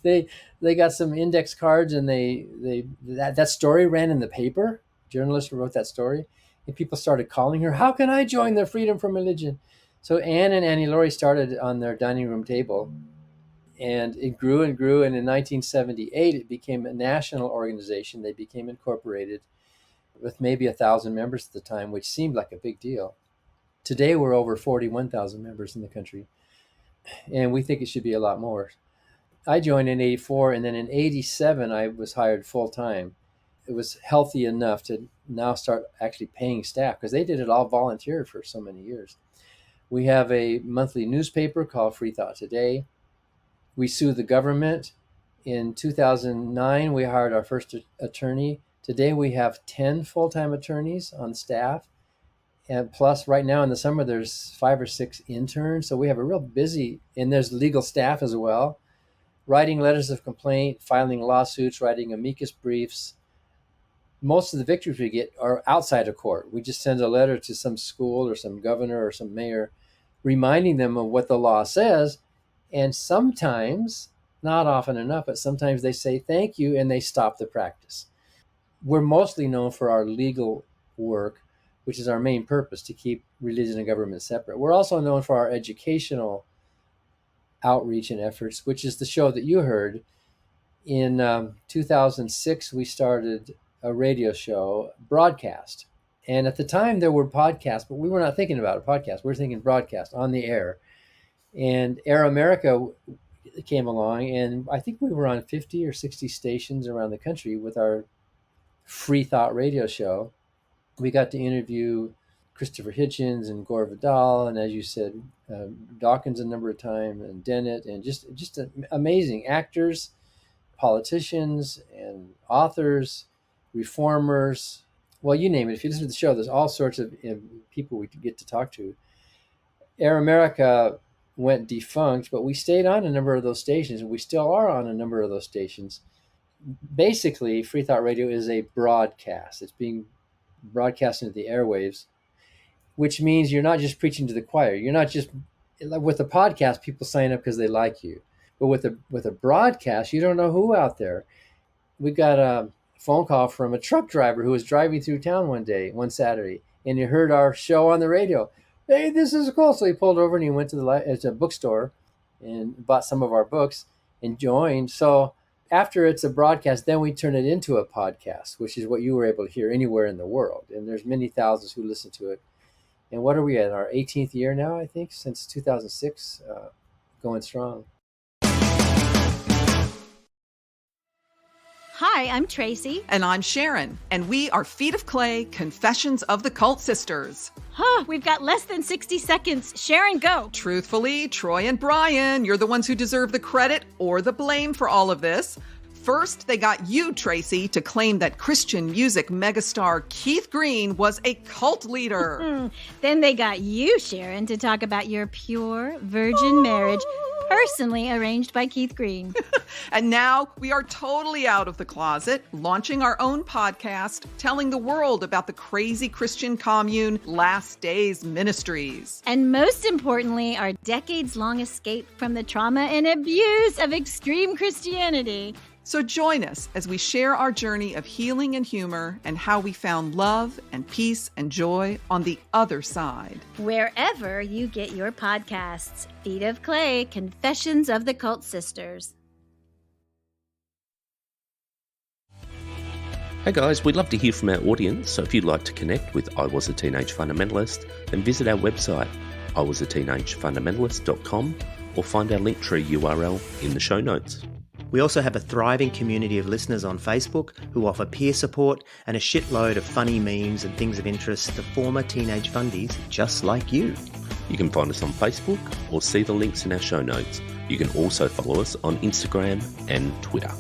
they got some index cards, and that story ran in the paper. Journalists wrote that story, and people started calling her, "How can I join the freedom from religion?" So Anne and Annie Laurie started on their dining room table, and it grew and grew. And in 1978, it became a national organization. They became incorporated with maybe 1,000 members at the time, which seemed like a big deal. Today, we're over 41,000 members in the country, and we think it should be a lot more. I joined in 84, and then in 87, I was hired full time. It was healthy enough to now start actually paying staff, because they did it all volunteer for so many years. We have a monthly newspaper called Free Thought Today. We sue the government. In 2009, we hired our first attorney. Today, we have 10 full-time attorneys on staff. And plus, right now in the summer, there's 5 or 6 interns. So we have a real busy, and there's legal staff as well, writing letters of complaint, filing lawsuits, writing amicus briefs. Most of the victories we get are outside of court. We just send a letter to some school or some governor or some mayor, reminding them of what the law says. And sometimes, not often enough, but sometimes they say thank you and they stop the practice. We're mostly known for our legal work, which is our main purpose, to keep religion and government separate. We're also known for our educational outreach and efforts, which is the show that you heard. In 2006, we started a radio show, broadcast. And at the time, there were podcasts, but we were not thinking about a podcast. We were thinking broadcast on the air. And Air America came along, and I think we were on 50 or 60 stations around the country with our Free Thought radio show. We got to interview Christopher Hitchens and Gore Vidal, and as you said, Dawkins a number of times, and Dennett, and just amazing actors, politicians, and authors, reformers. Well, you name it. If you listen to the show, there's all sorts of people we get to talk to. Air America went defunct, but we stayed on a number of those stations, and we still are on a number of those stations. Basically, Free Thought Radio is a broadcast. It's being broadcast into the airwaves, which means you're not just preaching to the choir. You're not just, with a podcast, people sign up because they like you. But with a broadcast, you don't know who out there. We got a phone call from a truck driver who was driving through town one Saturday, and he heard our show on the radio. "Hey, this is cool." So he pulled over and he went to it's a bookstore and bought some of our books and joined. So after it's a broadcast, then we turn it into a podcast, which is what you were able to hear anywhere in the world. And there's many thousands who listen to it. And what are we at? Our 18th year now, I think, since 2006, going strong. Hi, I'm Tracy. And I'm Sharon. And we are Feet of Clay, Confessions of the Cult Sisters. We've got less than 60 seconds. Sharon, go. Truthfully, Troy and Brian, you're the ones who deserve the credit or the blame for all of this. First, they got you, Tracy, to claim that Christian music megastar Keith Green was a cult leader. Then they got you, Sharon, to talk about your pure virgin marriage, personally arranged by Keith Green. And now we are totally out of the closet, launching our own podcast, telling the world about the crazy Christian commune, Last Days Ministries. And most importantly, our decades-long escape from the trauma and abuse of extreme Christianity. So join us as we share our journey of healing and humor and how we found love and peace and joy on the other side. Wherever you get your podcasts, Feet of Clay, Confessions of the Cult Sisters. Hey guys, we'd love to hear from our audience, so if you'd like to connect with I Was a Teenage Fundamentalist, then visit our website, iwasateenagefundamentalist.com, or find our Linktree URL in the show notes. We also have a thriving community of listeners on Facebook who offer peer support and a shitload of funny memes and things of interest to former teenage fundies just like you. You can find us on Facebook or see the links in our show notes. You can also follow us on Instagram and Twitter.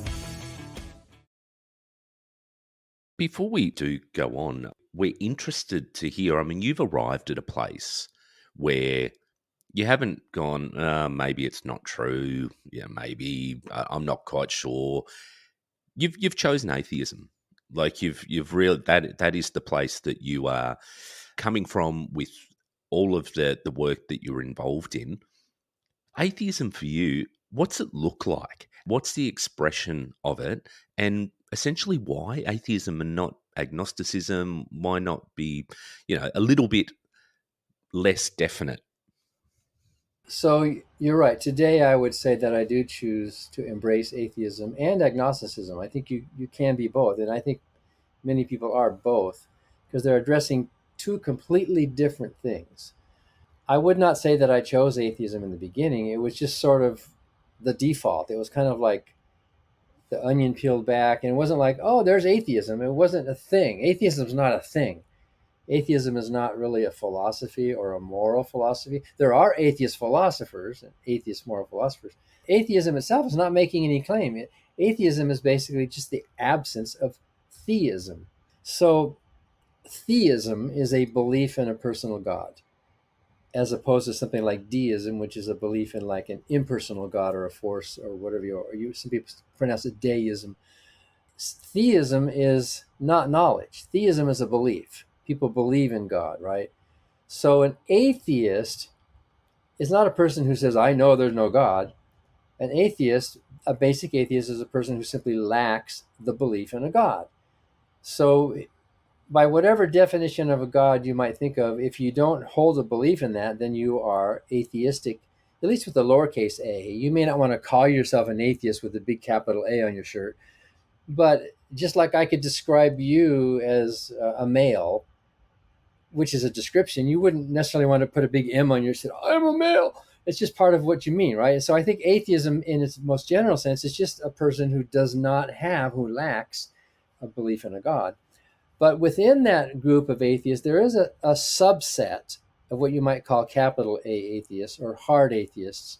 Before we do go on, we're interested to hear, I mean, you've arrived at a place where you haven't gone, maybe it's not true, yeah, maybe, I'm not quite sure. You've chosen atheism. Like you've really, that is the place that you are coming from with all of the work that you're involved in. Atheism for you, what's it look like? What's the expression of it? And essentially why atheism and not agnosticism? Why not be, a little bit less definite? So you're right. Today, I would say that I do choose to embrace atheism and agnosticism. I think you can be both. And I think many people are both because they're addressing two completely different things. I would not say that I chose atheism in the beginning. It was just sort of the default. It was kind of like the onion peeled back. And it wasn't like, oh, there's atheism. It wasn't a thing. Atheism is not a thing. Atheism is not really a philosophy or a moral philosophy. There are atheist philosophers and atheist moral philosophers. Atheism itself is not making any claim. Atheism is basically just the absence of theism. So theism is a belief in a personal God, as opposed to something like deism, which is a belief in like an impersonal God or a force or whatever some people pronounce it deism. Theism is not knowledge. Theism is a belief. People believe in God, right? So an atheist is not a person who says, I know there's no God. An atheist, a basic atheist, is a person who simply lacks the belief in a God. So by whatever definition of a God you might think of, if you don't hold a belief in that, then you are atheistic, at least with the lowercase a. You may not want to call yourself an atheist with a big capital A on your shirt, but just like I could describe you as a male, which is a description, you wouldn't necessarily want to put a big M on your shirt. I'm a male. It's just part of what you mean, right? So I think atheism in its most general sense is just a person who who lacks a belief in a God. But within that group of atheists, there is a subset of what you might call capital A atheists or hard atheists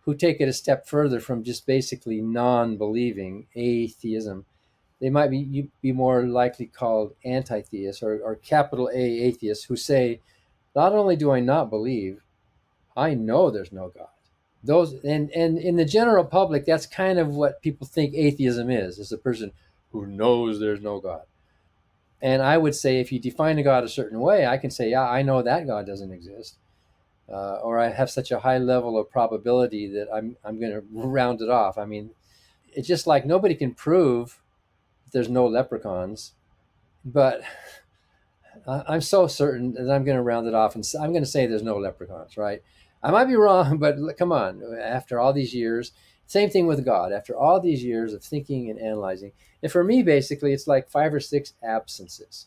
who take it a step further from just basically non-believing atheism. They might be more likely called anti-theists or capital A atheists who say, not only do I not believe, I know there's no God. Those and in the general public, that's kind of what people think atheism is a person who knows there's no God. And I would say if you define a God a certain way, I can say, yeah, I know that God doesn't exist. Or I have such a high level of probability that I'm going to round it off. I mean, it's just like nobody can prove there's no leprechauns, but I'm so certain that I'm going to round it off and I'm going to say there's no leprechauns, right? I might be wrong, but come on, after all these years, same thing with God, after all these years of thinking and analyzing. And for me, basically, it's like 5 or 6 absences.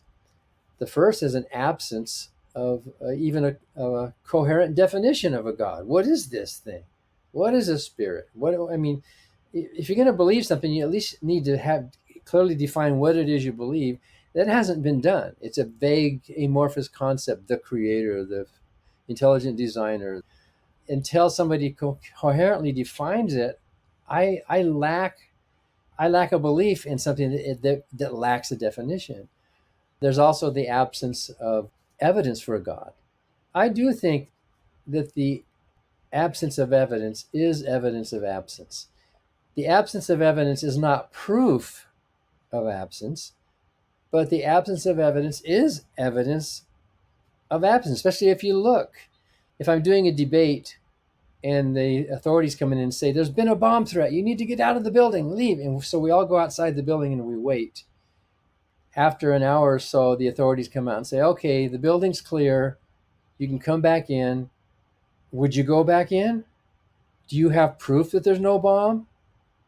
The first is an absence of even a coherent definition of a God. What is this thing? What is a spirit? If you're going to believe something, you at least need to have clearly define what it is you believe. That hasn't been done. It's a vague, amorphous concept, the creator, the intelligent designer. Until somebody coherently defines it, I lack a belief in something that lacks a definition. There's also the absence of evidence for a God. I do think that the absence of evidence is evidence of absence. The absence of evidence is not proof of absence, but the absence of evidence is evidence of absence, especially if you look. If I'm doing a debate and the authorities come in and say, there's been a bomb threat, you need to get out of the building, leave. And so we all go outside the building and we wait. After an hour or so, the authorities come out and say, okay, the building's clear, you can come back in. Would you go back in? Do you have proof that there's no bomb?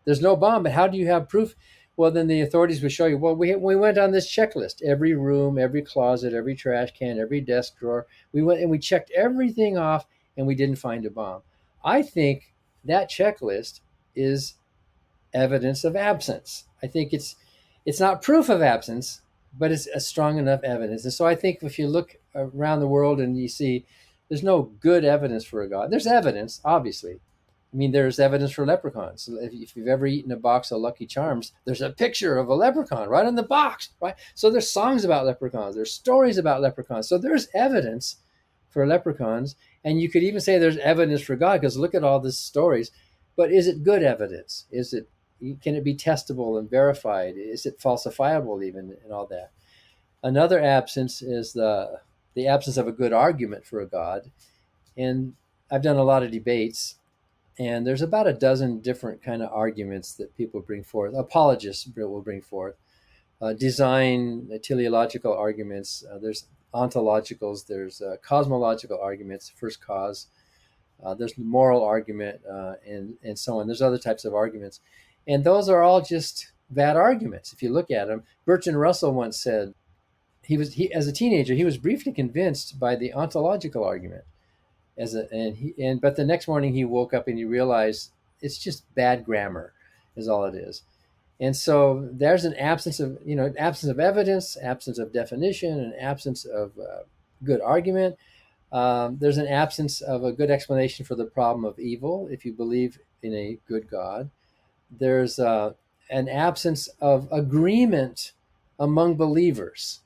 There's no bomb, but how do you have proof? Well, then the authorities would show you, well, we went on this checklist, every room, every closet, every trash can, every desk drawer. We went and we checked everything off and we didn't find a bomb. I think that checklist is evidence of absence. I think it's not proof of absence, but it's a strong enough evidence. And so I think if you look around the world and you see there's no good evidence for a God, there's evidence, obviously. I mean, there's evidence for leprechauns. If you've ever eaten a box of Lucky Charms, there's a picture of a leprechaun right on the box, right? So there's songs about leprechauns. There's stories about leprechauns. So there's evidence for leprechauns. And you could even say there's evidence for God, because look at all these stories. But is it good evidence? Can it be testable and verified? Is it falsifiable even, and all that? Another absence is the absence of a good argument for a God. And I've done a lot of debates, and there's about a dozen different kind of arguments that people bring forth. Apologists will bring forth design, teleological arguments. There's ontologicals. There's cosmological arguments, first cause. There's the moral argument, and so on. There's other types of arguments, and those are all just bad arguments if you look at them. Bertrand Russell once said he as a teenager he was briefly convinced by the ontological argument, but the next morning he woke up and he realized it's just bad grammar, is all it is. And so there's an absence of evidence, absence of definition, an absence of good argument. There's an absence of a good explanation for the problem of evil if you believe in a good God. There's an absence of agreement among believers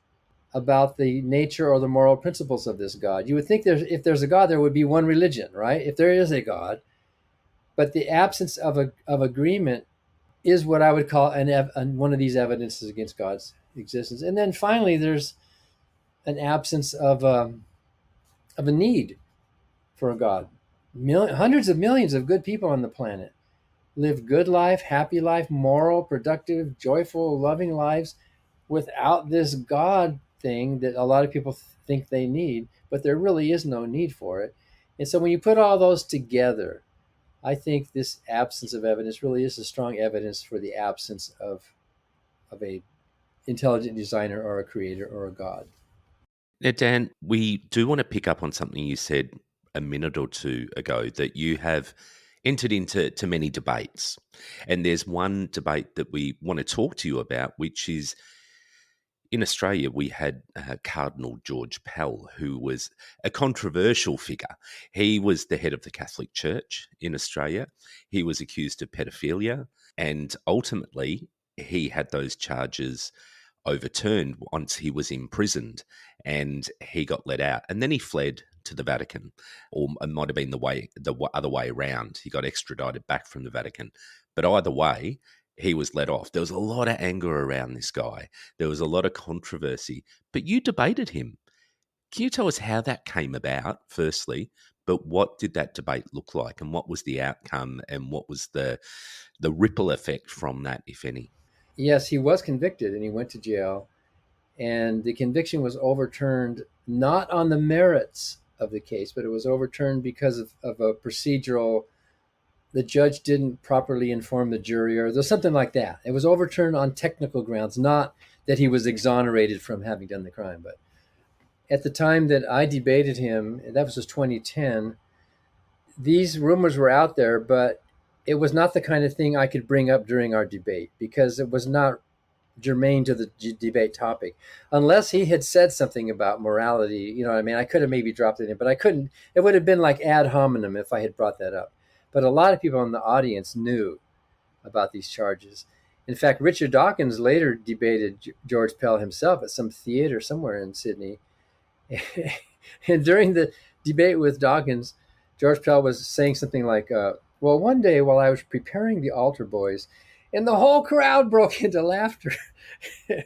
about the nature or the moral principles of this God. You would think if there's a God, there would be one religion, right? If there is a God. But the absence of agreement is what I would call one of these evidences against God's existence. And then finally, there's an absence of a need for a God. Hundreds of millions of good people on the planet live good life, happy life, moral, productive, joyful, loving lives without this God thing that a lot of people think they need, but there really is no need for it. And so when you put all those together, I think this absence of evidence really is a strong evidence for the absence of a intelligent designer or a creator or a God. Now, Dan, we do want to pick up on something you said a minute or two ago, that you have entered into many debates. And there's one debate that we want to talk to you about, which is in Australia, we had Cardinal George Pell, who was a controversial figure. He was the head of the Catholic Church in Australia. He was accused of pedophilia, and ultimately he had those charges overturned once he was imprisoned, and he got let out. And then he fled to the Vatican, or it might have been the other way around. He got extradited back from the Vatican. But either way, he was let off. There was a lot of anger around this guy. There was a lot of controversy. But you debated him. Can you tell us how that came about, firstly? But what did that debate look like, and what was the outcome, and what was the ripple effect from that, if any? Yes, he was convicted and he went to jail. And the conviction was overturned not on the merits of the case, but it was overturned because of a procedural. The judge didn't properly inform the jury, or there's something like that. It was overturned on technical grounds, not that he was exonerated from having done the crime. But at the time that I debated him, that was 2010, these rumors were out there, but it was not the kind of thing I could bring up during our debate because it was not germane to the debate topic. Unless he had said something about morality, you know what I mean? I could have maybe dropped it in, but I couldn't. It would have been like ad hominem if I had brought that up. But a lot of people in the audience knew about these charges. In fact, Richard Dawkins later debated George Pell himself at some theater somewhere in Sydney. And during the debate with Dawkins, George Pell was saying something like, well, one day while I was preparing the altar boys, and the whole crowd broke into laughter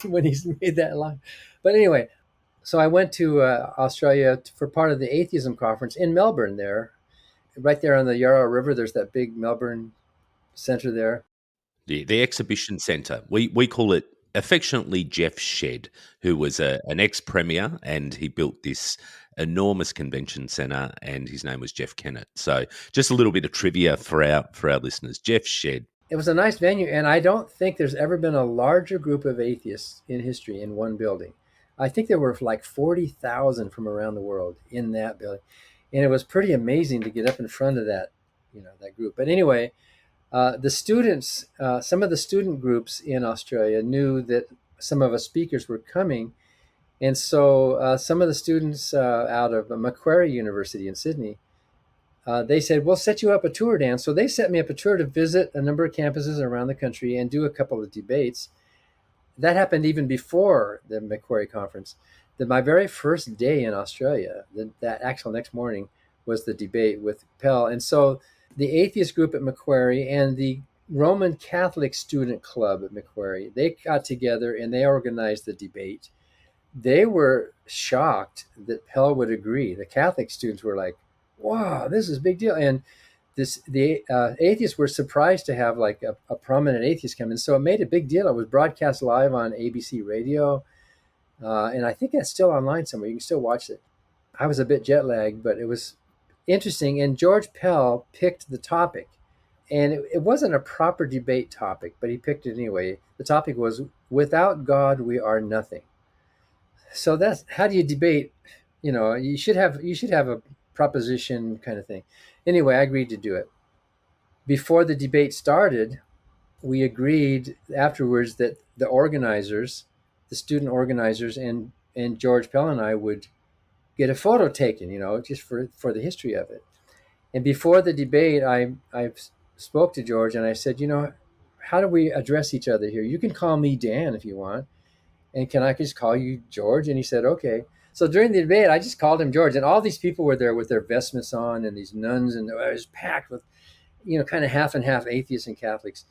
when he made that line. But anyway, so I went to Australia for part of the atheism conference in Melbourne there. Right there on the Yarra River, there's that big Melbourne centre there. The exhibition centre. We call it affectionately Jeff Shed, who was an ex-premier, and he built this enormous convention centre, and his name was Jeff Kennett. So just a little bit of trivia for our listeners. Jeff Shed. It was a nice venue, and I don't think there's ever been a larger group of atheists in history in one building. I think there were like 40,000 from around the world in that building, and it was pretty amazing to get up in front of that, that group. But anyway, the students, some of the student groups in Australia knew that some of us speakers were coming, and so some of the students out of Macquarie University in Sydney, they said, we'll set you up a tour, Dan. So they set me up a tour to visit a number of campuses around the country and do a couple of debates. That happened even before the Macquarie conference. My very first day in Australia, that actual next morning, was the debate with Pell. And so the atheist group at Macquarie and the Roman Catholic Student Club at Macquarie, they got together and they organized the debate. They were shocked that Pell would agree. The Catholic students were like, wow, this is a big deal. And the atheists were surprised to have like a prominent atheist come in. So it made a big deal. It was broadcast live on ABC radio. And I think that's still online somewhere. You can still watch it. I was a bit jet lagged, but it was interesting. And George Pell picked the topic. And it wasn't a proper debate topic, but he picked it anyway. The topic was, without God, we are nothing. So that's, how do you debate? You should have a proposition kind of thing. Anyway, I agreed to do it. Before the debate started, we agreed afterwards that the organizers, the student organizers, and George Pell and I would get a photo taken, just for the history of it. And before the debate, I spoke to George and I said, how do we address each other here? You can call me Dan if you want. And can I just call you George? And he said, okay. So during the debate, I just called him George. And all these people were there with their vestments on, and these nuns, and it was packed with, kind of half and half atheists and Catholics.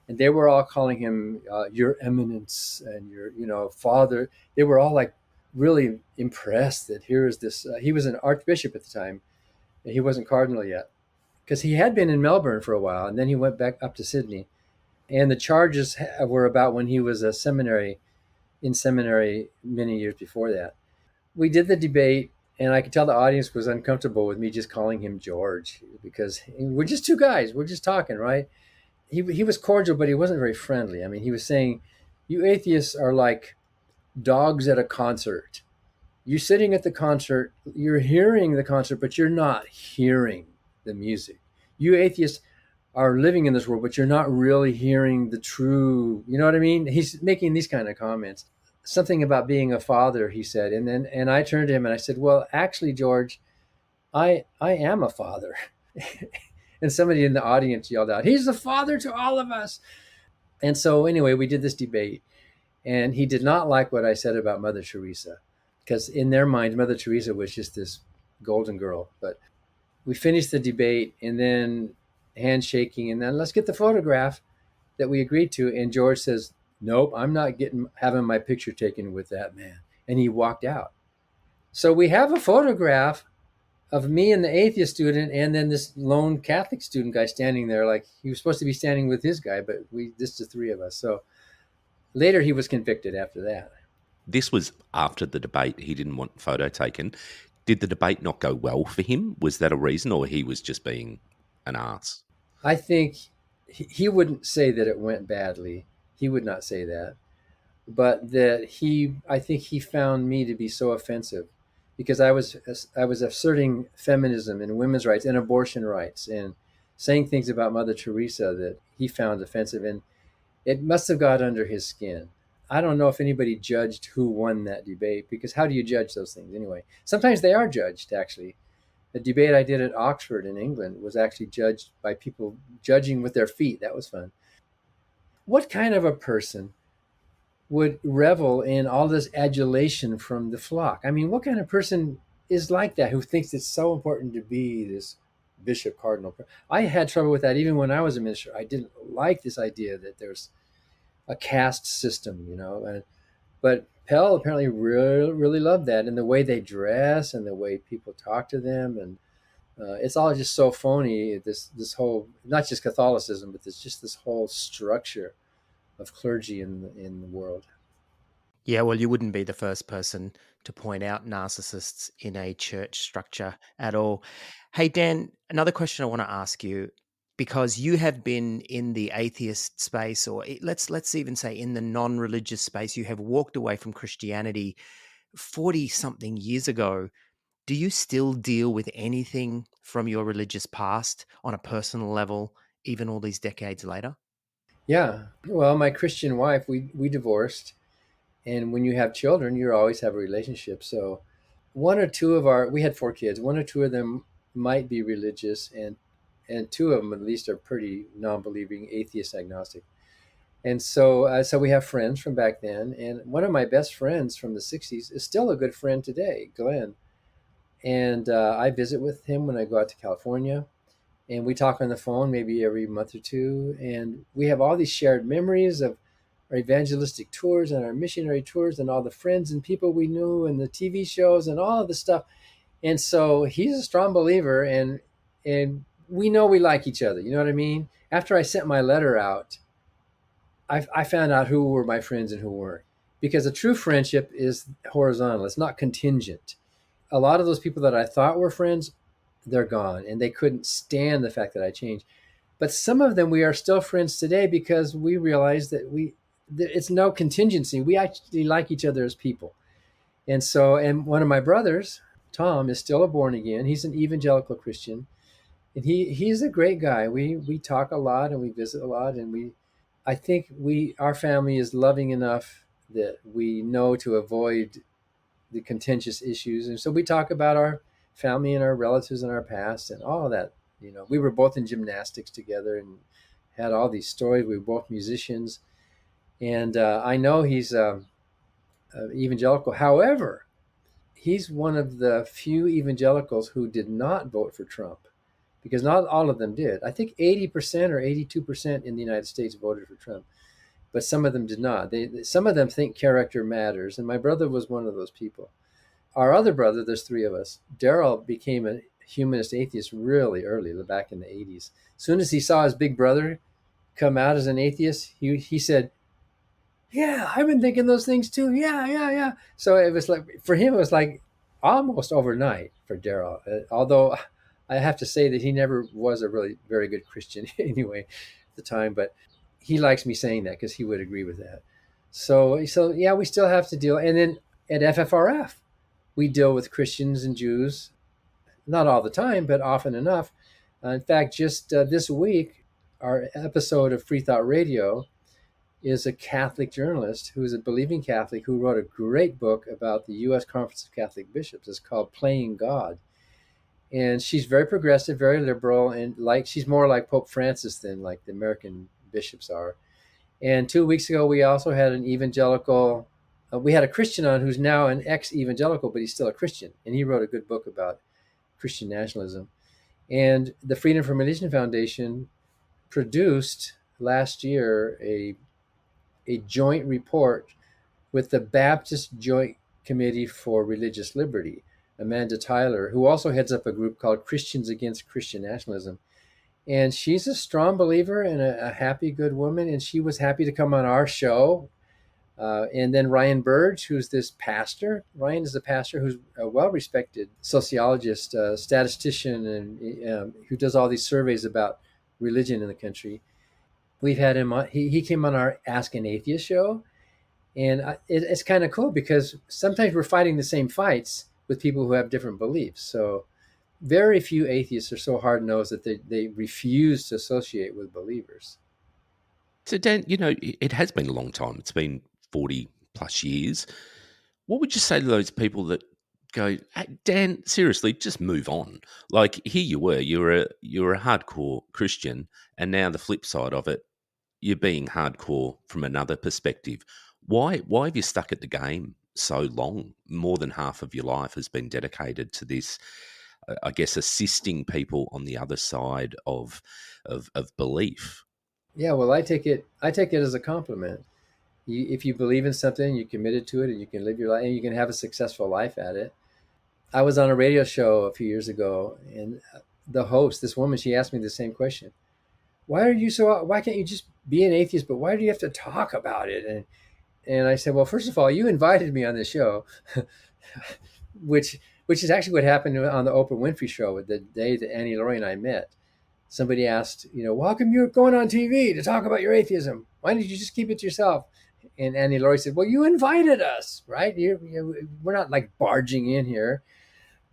And they were all calling him Your Eminence and your, Father. They were all like really impressed that here is this. He was an archbishop at the time. He wasn't cardinal yet, because he had been in Melbourne for a while, and then he went back up to Sydney. And the charges were about when he was in seminary many years before that. We did the debate, and I could tell the audience was uncomfortable with me just calling him George, because we're just two guys. We're just talking, right? He was cordial, but he wasn't very friendly. I mean, he was saying, you atheists are like dogs at a concert. You're sitting at the concert, you're hearing the concert, but you're not hearing the music. You atheists are living in this world, but you're not really hearing the true, you know what I mean? He's making these kind of comments. Something about being a father, he said. And I turned to him and I said, well, actually, George, I am a father. And somebody in the audience yelled out, he's the father to all of us. And so anyway, we did this debate, and he did not like what I said about Mother Teresa, because in their mind, Mother Teresa was just this golden girl. But we finished the debate, and then handshaking, and then let's get the photograph that we agreed to. And George says, nope, I'm not having my picture taken with that man. And he walked out. So we have a photograph of me and the atheist student, and then this lone Catholic student guy standing there, like he was supposed to be standing with his guy, but this is the three of us. So later he was convicted after that. This was after the debate. He didn't want photo taken. Did the debate not go well for him? Was that a reason, or he was just being an ass? I think he wouldn't say that it went badly. He would not say that. But that I think he found me to be so offensive, because I was asserting feminism and women's rights and abortion rights and saying things about Mother Teresa that he found offensive. And it must have got under his skin. I don't know if anybody judged who won that debate, because how do you judge those things anyway? Sometimes they are judged, actually. The debate I did at Oxford in England was actually judged by people judging with their feet. That was fun. What kind of a person would revel in all this adulation from the flock? I mean, what kind of person is like that, who thinks it's so important to be this bishop cardinal? I had trouble with that even when I was a minister. I didn't like this idea that there's a caste system, but Pell apparently really, really loved that, and the way they dress and the way people talk to them, and it's all just so phony. This whole, not just Catholicism, but this whole structure of clergy in the world. Yeah, well, you wouldn't be the first person to point out narcissists in a church structure at all. Hey, Dan, another question I want to ask you. because you have been in the atheist space, or let's even say in the non-religious space. You have walked away from Christianity 40 something years ago. Do you still deal with anything from your religious past on a personal level, even all these decades later? Yeah. Well, my Christian wife, we divorced, and when you have children, you always have a relationship. So one or two of our we had four kids. One or two of them might be religious, and two of them at least are pretty non-believing, atheist, agnostic. And so we have friends from back then, and one of my best friends from the '60s is still a good friend today, Glenn. And I visit with him when I go out to California, and we talk on the phone maybe every month or two, and we have all these shared memories of our evangelistic tours and our missionary tours and all the friends and people we knew and the TV shows and all of the stuff. And so he's a strong believer, and we know we like each other. You know what I mean? After I sent my letter out, I found out who were my friends and who weren't, because a true friendship is horizontal. It's not contingent. A lot of those people that I thought were friends, they're gone, and they couldn't stand the fact that I changed. But some of them we are still friends today because we realize that it's no contingency. We actually like each other as people. And one of my brothers, Tom, is still a born again. He's an evangelical Christian, and he's a great guy. We talk a lot and we visit a lot, and I think our family is loving enough that we know to avoid the contentious issues. And so we talk about our family and our relatives and our past and all of that. We were both in gymnastics together and had all these stories. We were both musicians. And I know he's evangelical. However, he's one of the few evangelicals who did not vote for Trump, because not all of them did. I think 80% or 82% in the United States voted for Trump, but some of them did not. Some of them think character matters, and my brother was one of those people. Our other brother, there's three of us, Daryl, became a humanist atheist really early, back in the 80s. As soon as he saw his big brother come out as an atheist, he said, "Yeah, I've been thinking those things too. Yeah, yeah, yeah." So it was like, for him, it was like almost overnight for Daryl. Although I have to say that he never was a really very good Christian anyway at the time, but he likes me saying that because he would agree with that. So yeah, we still have to deal. And then at FFRF, we deal with Christians and Jews, not all the time, but often enough. In fact, just this week, our episode of Free Thought Radio is a Catholic journalist who is a believing Catholic who wrote a great book about the U.S. Conference of Catholic Bishops. It's called Playing God. And she's very progressive, very liberal, and she's more like Pope Francis than like the American bishops are. And 2 weeks ago, we also had an evangelical. We had a Christian on who's now an ex-evangelical, but he's still a Christian, and he wrote a good book about Christian nationalism. And the Freedom from Religion Foundation produced last year a joint report with the Baptist Joint Committee for Religious Liberty, Amanda Tyler, who also heads up a group called Christians Against Christian Nationalism. And she's a strong believer and a happy, good woman. And she was happy to come on our show. And then Ryan Burge, who's this pastor. Ryan is a pastor who's a well-respected sociologist, statistician, and who does all these surveys about religion in the country. We've had him on. He came on our Ask an Atheist show. And it's kind of cool because sometimes we're fighting the same fights with people who have different beliefs. So very few atheists are so hard-nosed that they refuse to associate with believers. So, Dan, it has been a long time. It's been 40 plus years. What would you say to those people that go, "Hey, Dan, seriously, just move on"? Like, here you were, you're a hardcore Christian, and now the flip side of it, you're being hardcore from another perspective. Why have you stuck at the game so long? More than half of your life has been dedicated to this, I guess, assisting people on the other side of belief. Yeah, well, I take it as a compliment. If you believe in something, you're committed to it, and you can live your life, and you can have a successful life at it. I was on a radio show a few years ago, and the host, this woman, she asked me the same question. Why can't you just be an atheist, but why do you have to talk about it? And I said, well, first of all, you invited me on this show, which is actually what happened on the Oprah Winfrey show the day that Annie Laurie and I met. Somebody asked, well, how come you're going on TV to talk about your atheism? Why didn't you just keep it to yourself? And Annie Laurie said, well, you invited us, right? We're not like barging in here.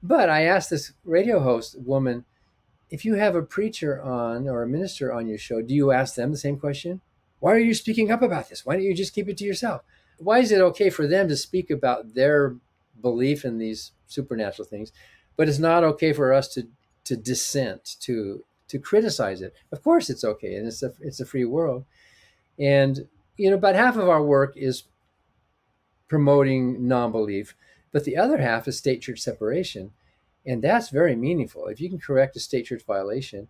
But I asked this radio host woman, if you have a preacher on or a minister on your show, do you ask them the same question? Why are you speaking up about this? Why don't you just keep it to yourself? Why is it okay for them to speak about their belief in these supernatural things, but it's not okay for us to dissent, to criticize it? Of course it's okay, and it's a free world. And about half of our work is promoting non-belief, but the other half is state church separation. And that's very meaningful. If you can correct a state church violation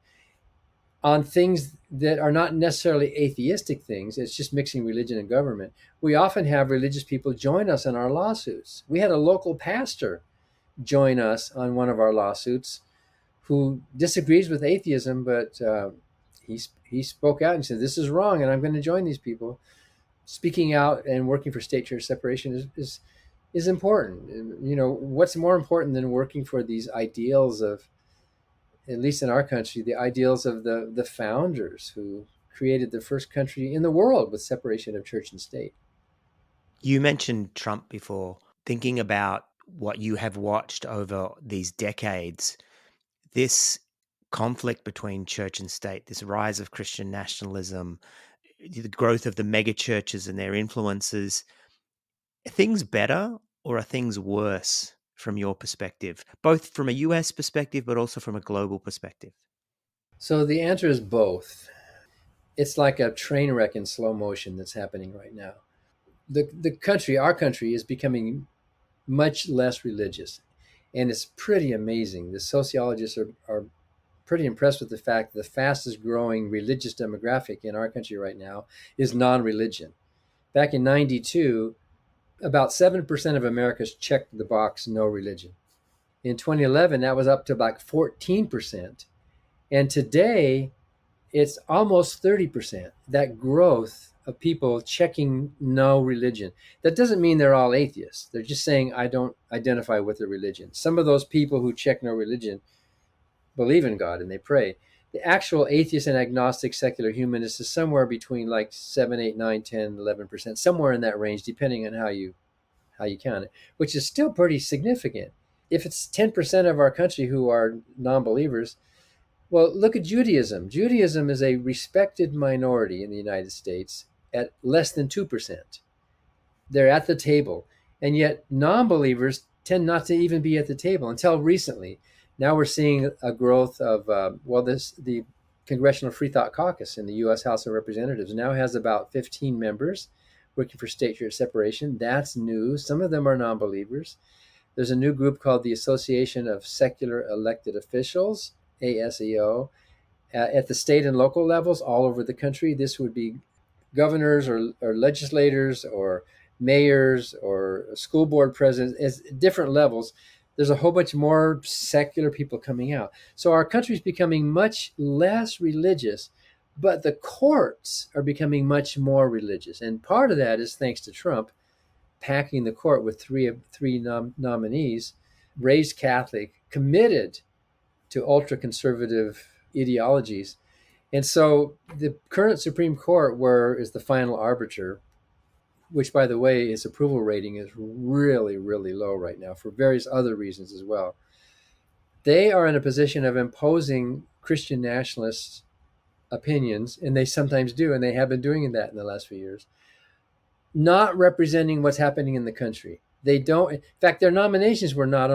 on things that are not necessarily atheistic things, it's just mixing religion and government. We often have religious people join us in our lawsuits. We had a local pastor join us on one of our lawsuits who disagrees with atheism, but he spoke out and said, this is wrong, and I'm going to join these people. Speaking out and working for state church separation is important. What's more important than working for these ideals of, at least in our country, the ideals of the founders who created the first country in the world with separation of church and state? You mentioned Trump before. Thinking about what you have watched over these decades, this conflict between church and state, this rise of Christian nationalism, the growth of the mega churches and their influences, are things better or are things worse from your perspective, both from a US perspective, but also from a global perspective? So the answer is both. It's like a train wreck in slow motion that's happening right now. Our country is becoming much less religious, and it's pretty amazing. The sociologists are pretty impressed with the fact that the fastest growing religious demographic in our country right now is non-religion. Back in 92, about 7% of Americans checked the box no religion. In 2011, that was up to like 14%. And today, it's almost 30%, that growth of people checking no religion. That doesn't mean they're all atheists. They're just saying, I don't identify with a religion. Some of those people who check no religion believe in God and they pray. The actual atheist and agnostic secular humanist is somewhere between like 7, 8, 9, 10, 11%, somewhere in that range, depending on how you count it, which is still pretty significant. If it's 10% of our country who are non-believers, well, look at Judaism. Judaism is a respected minority in the United States at less than 2%. They're at the table. And yet non-believers tend not to even be at the table until recently. Now we're seeing a growth of, the Congressional Free Thought Caucus in the U.S. House of Representatives now has about 15 members working for state church separation. That's new. Some of them are non-believers. There's a new group called the Association of Secular Elected Officials, ASEO, at the state and local levels all over the country. This would be governors or legislators or mayors or school board presidents at different levels. There's a whole bunch more secular people coming out. So our country is becoming much less religious, but the courts are becoming much more religious. And part of that is thanks to Trump packing the court with three nominees, raised Catholic, committed to ultra-conservative ideologies. And so the current Supreme Court, where is the final arbiter, which, by the way, its approval rating is really, really low right now for various other reasons as well. They are in a position of imposing Christian nationalist opinions, and they sometimes do, and they have been doing that in the last few years, not representing what's happening in the country. They don't, in fact, their nominations were not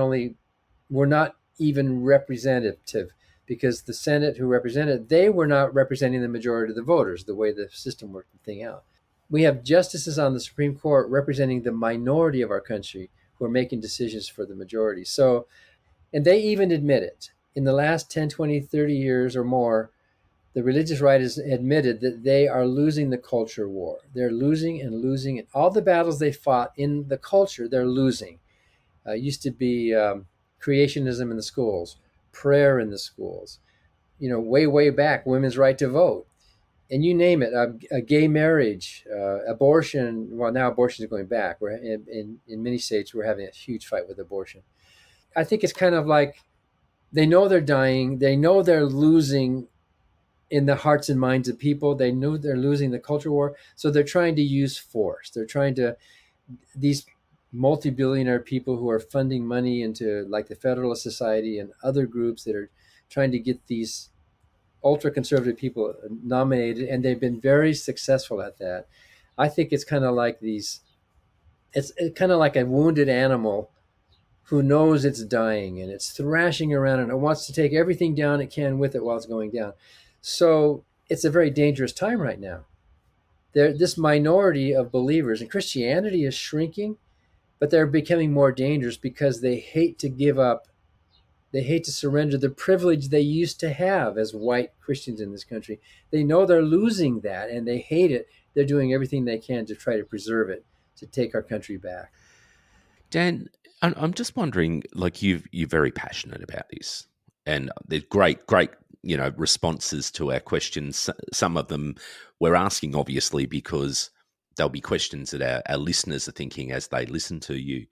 even representative, because the Senate who represented, they were not representing the majority of the voters, the way the system worked the thing out. We have justices on the Supreme Court representing the minority of our country who are making decisions for the majority. So, and they even admit it. In the last 10, 20, 30 years or more, the religious right has admitted that they are losing the culture war. They're losing and losing. And all the battles they fought in the culture, they're losing. Used to be creationism in the schools, prayer in the schools, way back, women's right to vote. And you name it, a gay marriage, abortion. Well, now abortion is going back. We're in many states, we're having a huge fight with abortion. I think it's kind of like they know they're dying. They know they're losing in the hearts and minds of people. They know they're losing the culture war, so they're trying to use force. They're trying to, these multi-billionaire people who are funding money into like the Federalist Society and other groups that are trying to get these ultra conservative people nominated, and they've been very successful at that. I think it's kind of like these, it's kind of like a wounded animal who knows it's dying and it's thrashing around and it wants to take everything down it can with it while it's going down. So it's a very dangerous time right now. This minority of believers, and Christianity is shrinking, but they're becoming more dangerous because they hate to give up, they hate to surrender the privilege they used to have as white Christians in this country. They know they're losing that and they hate it. They're doing everything they can to try to preserve it, to take our country back. Dan, I'm just wondering, like you're very passionate about this, and there's great, responses to our questions. Some of them we're asking, obviously, because there'll be questions that our listeners are thinking as they listen to you.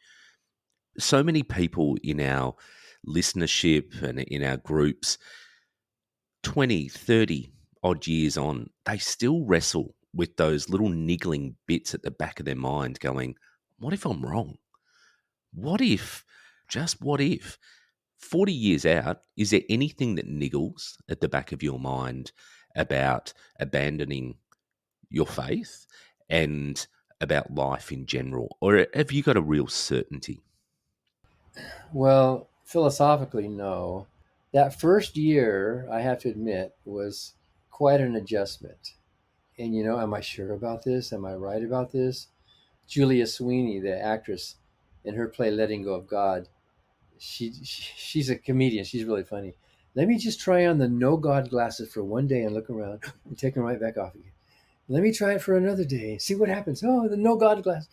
So many people in our listenership and in our groups, 20, 30 odd years on, they still wrestle with those little niggling bits at the back of their mind going, what if I'm wrong? What if, just what if, 40 years out, is there anything that niggles at the back of your mind about abandoning your faith and about life in general? Or have you got a real certainty? Well, philosophically, no. That first year, I have to admit, was quite an adjustment. And, am I sure about this? Am I right about this? Julia Sweeney, the actress, in her play Letting Go of God, she's a comedian. She's really funny. Let me just try on the no God glasses for one day and look around and take them right back off again. Let me try it for another day. See what happens. Oh, the no God glass.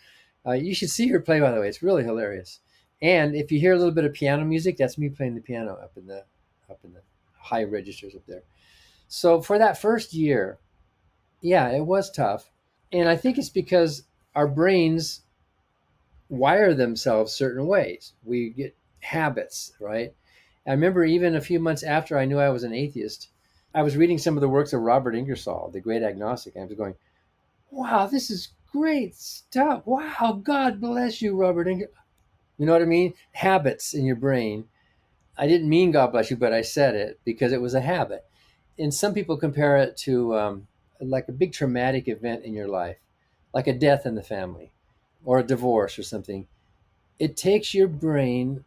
You should see her play, by the way. It's really hilarious. And if you hear a little bit of piano music, that's me playing the piano up in the high registers up there. So for that first year, yeah, it was tough. And I think it's because our brains wire themselves certain ways. We get habits, right? I remember even a few months after I knew I was an atheist, I was reading some of the works of Robert Ingersoll, the great agnostic. And I was going, wow, this is great stuff. Wow, God bless you, Robert Ingersoll. You know what I mean? Habits in your brain. I didn't mean God bless you, but I said it because it was a habit. And some people compare it to like a big traumatic event in your life, like a death in the family or a divorce or something. It takes your brain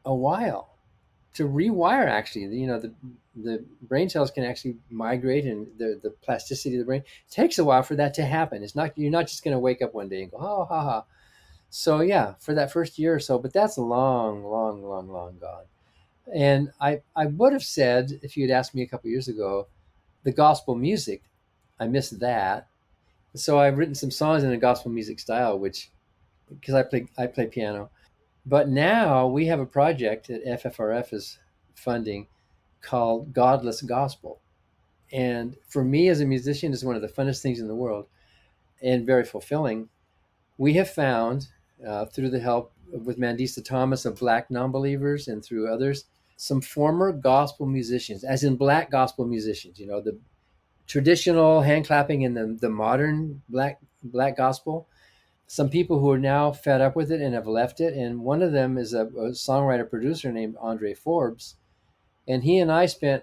a while to rewire. Actually, the brain cells can actually migrate, and the plasticity of the brain, it takes a while for that to happen. It's not, you're not just going to wake up one day and go, oh, ha, ha. So yeah, for that first year or so, but that's long gone. And I would have said, if you had asked me a couple years ago, the gospel music, I missed that. So I've written some songs in a gospel music style, which, because I play piano. But now we have a project that FFRF is funding called Godless Gospel. And for me as a musician, it's one of the funnest things in the world and very fulfilling. We have found, through the help with Mandisa Thomas of Black Nonbelievers and through others, some former gospel musicians, as in Black gospel musicians, the traditional hand clapping and the modern black gospel. Some people who are now fed up with it and have left it. And one of them is a songwriter producer named Andre Forbes. And he and I spent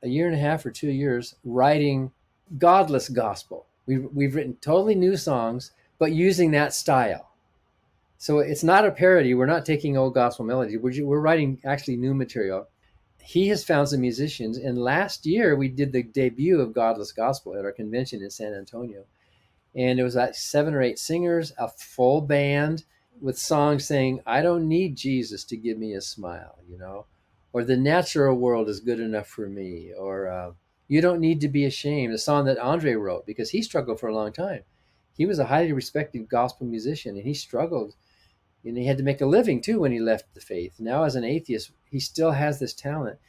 a year and a half or 2 years writing godless gospel. We've written totally new songs, but using that style. So it's not a parody. We're not taking old gospel melodies. We're writing actually new material. He has found some musicians. And last year we did the debut of Godless Gospel at our convention in San Antonio. And it was like 7 or 8 singers, a full band with songs saying, I don't need Jesus to give me a smile, or the natural world is good enough for me, or you don't need to be ashamed, a song that Andre wrote because he struggled for a long time. He was a highly respected gospel musician and he struggled, and he had to make a living too when he left the faith. Now as an atheist, he still has this talent,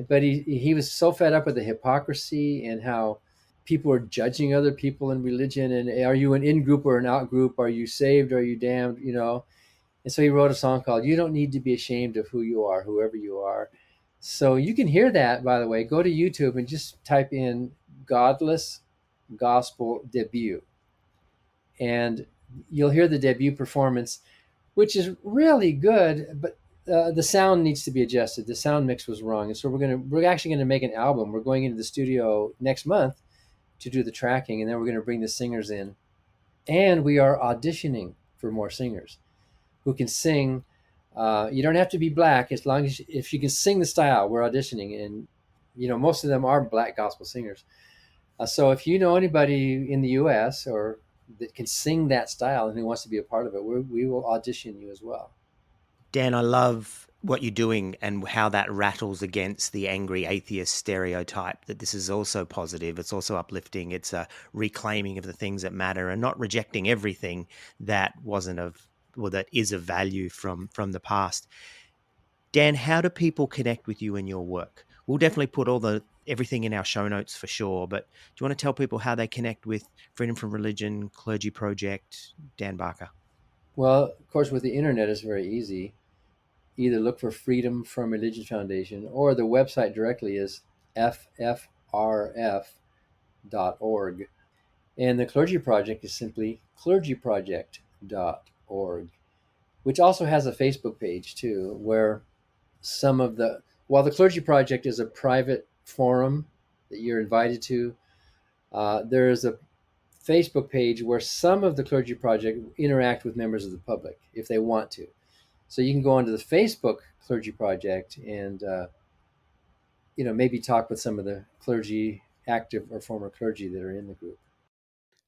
but he was so fed up with the hypocrisy and how people are judging other people in religion, and are you an in-group or an out-group? Are you saved? Or are you damned? And so he wrote a song called You Don't Need to Be Ashamed of Who You Are, Whoever You Are. So you can hear that, by the way. Go to YouTube and just type in Godless Gospel Debut. And you'll hear the debut performance, which is really good, but the sound needs to be adjusted. The sound mix was wrong. And so we're actually going to make an album. We're going into the studio next month to do the tracking, and then we're going to bring the singers in. And we are auditioning for more singers who can sing. You don't have to be black, as long as if you can sing the style. We're auditioning, and most of them are black gospel singers. So if you know anybody in the U.S. or that can sing that style and who wants to be a part of it, we will audition you as well. Dan, I love what you're doing and how that rattles against the angry atheist stereotype, that this is also positive, it's also uplifting, it's a reclaiming of the things that matter and not rejecting everything that wasn't that is of value from the past. Dan, how do people connect with you and your work? We'll definitely put everything in our show notes for sure, but do you want to tell people how they connect with Freedom from Religion, Clergy Project, Dan Barker? Well, of course, with the internet, it's very easy. Either look for Freedom from Religion Foundation, or the website directly is ffrf.org. And the Clergy Project is simply clergyproject.org, which also has a Facebook page too, where while the Clergy Project is a private forum that you're invited to, there is a Facebook page where some of the Clergy Project interact with members of the public if they want to. So you can go onto the Facebook Clergy Project and, maybe talk with some of the clergy, active or former clergy that are in the group.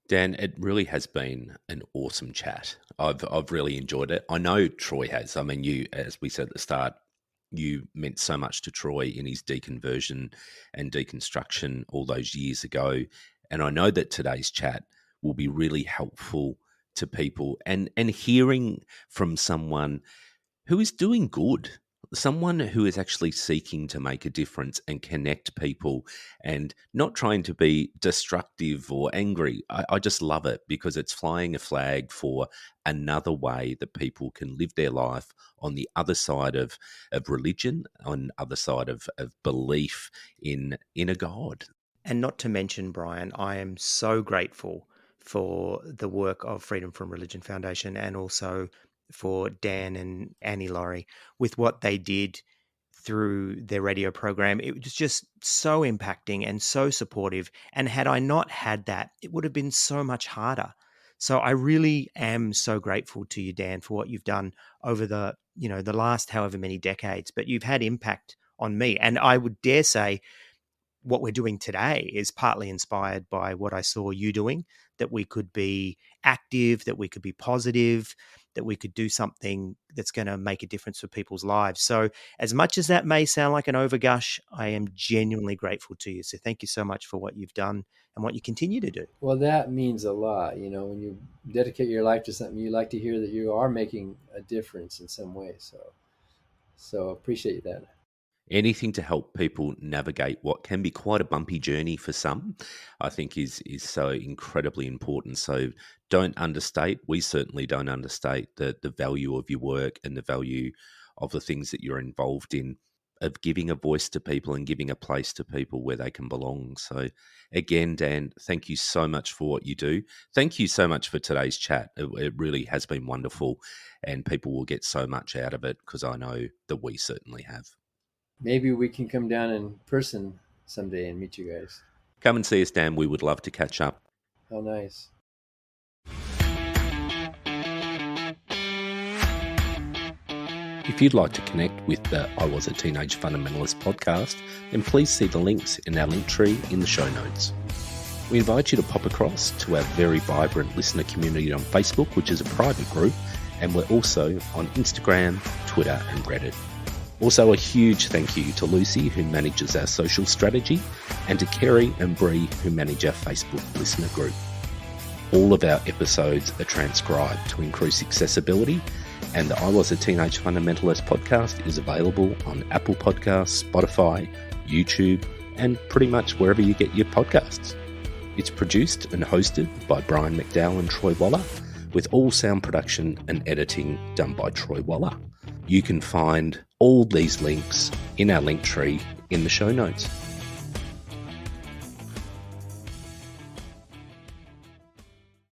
Dan, it really has been an awesome chat. I've really enjoyed it. I know Troy has. I mean, you, as we said at the start, you meant so much to Troy in his deconversion and deconstruction all those years ago. And I know that today's chat will be really helpful to people, and hearing from someone who is doing good, someone who is actually seeking to make a difference and connect people and not trying to be destructive or angry. I just love it because it's flying a flag for another way that people can live their life on the other side of religion, on the other side of belief in a God. And not to mention, Brian, I am so grateful for the work of Freedom from Religion Foundation and also for Dan and Annie Laurie with what they did through their radio program. It was just so impacting and so supportive. And had I not had that, it would have been so much harder. So I really am so grateful to you, Dan, for what you've done over the last however many decades, but you've had impact on me. And I would dare say what we're doing today is partly inspired by what I saw you doing, that we could be active, that we could be positive, that we could do something that's going to make a difference for people's lives. So as much as that may sound like an overgush, I am genuinely grateful to you. So thank you so much for what you've done and what you continue to do. Well, that means a lot. When you dedicate your life to something, you like to hear that you are making a difference in some way. So appreciate that. Anything to help people navigate what can be quite a bumpy journey for some, I think is so incredibly important. So don't understate, we certainly don't understate the value of your work and the value of the things that you're involved in, of giving a voice to people and giving a place to people where they can belong. So again, Dan, thank you so much for what you do. Thank you so much for today's chat. It really has been wonderful, and people will get so much out of it because I know that we certainly have. Maybe we can come down in person someday and meet you guys. Come and see us, Dan. We would love to catch up. How nice. If you'd like to connect with the I Was a Teenage Fundamentalist podcast, then please see the links in our link tree in the show notes. We invite you to pop across to our very vibrant listener community on Facebook, which is a private group, and we're also on Instagram, Twitter, and Reddit. Also, a huge thank you to Lucy, who manages our social strategy, and to Kerry and Bree, who manage our Facebook listener group. All of our episodes are transcribed to increase accessibility, and the I Was a Teenage Fundamentalist podcast is available on Apple Podcasts, Spotify, YouTube, and pretty much wherever you get your podcasts. It's produced and hosted by Brian McDowell and Troy Waller, with all sound production and editing done by Troy Waller. You can find all these links in our link tree in the show notes.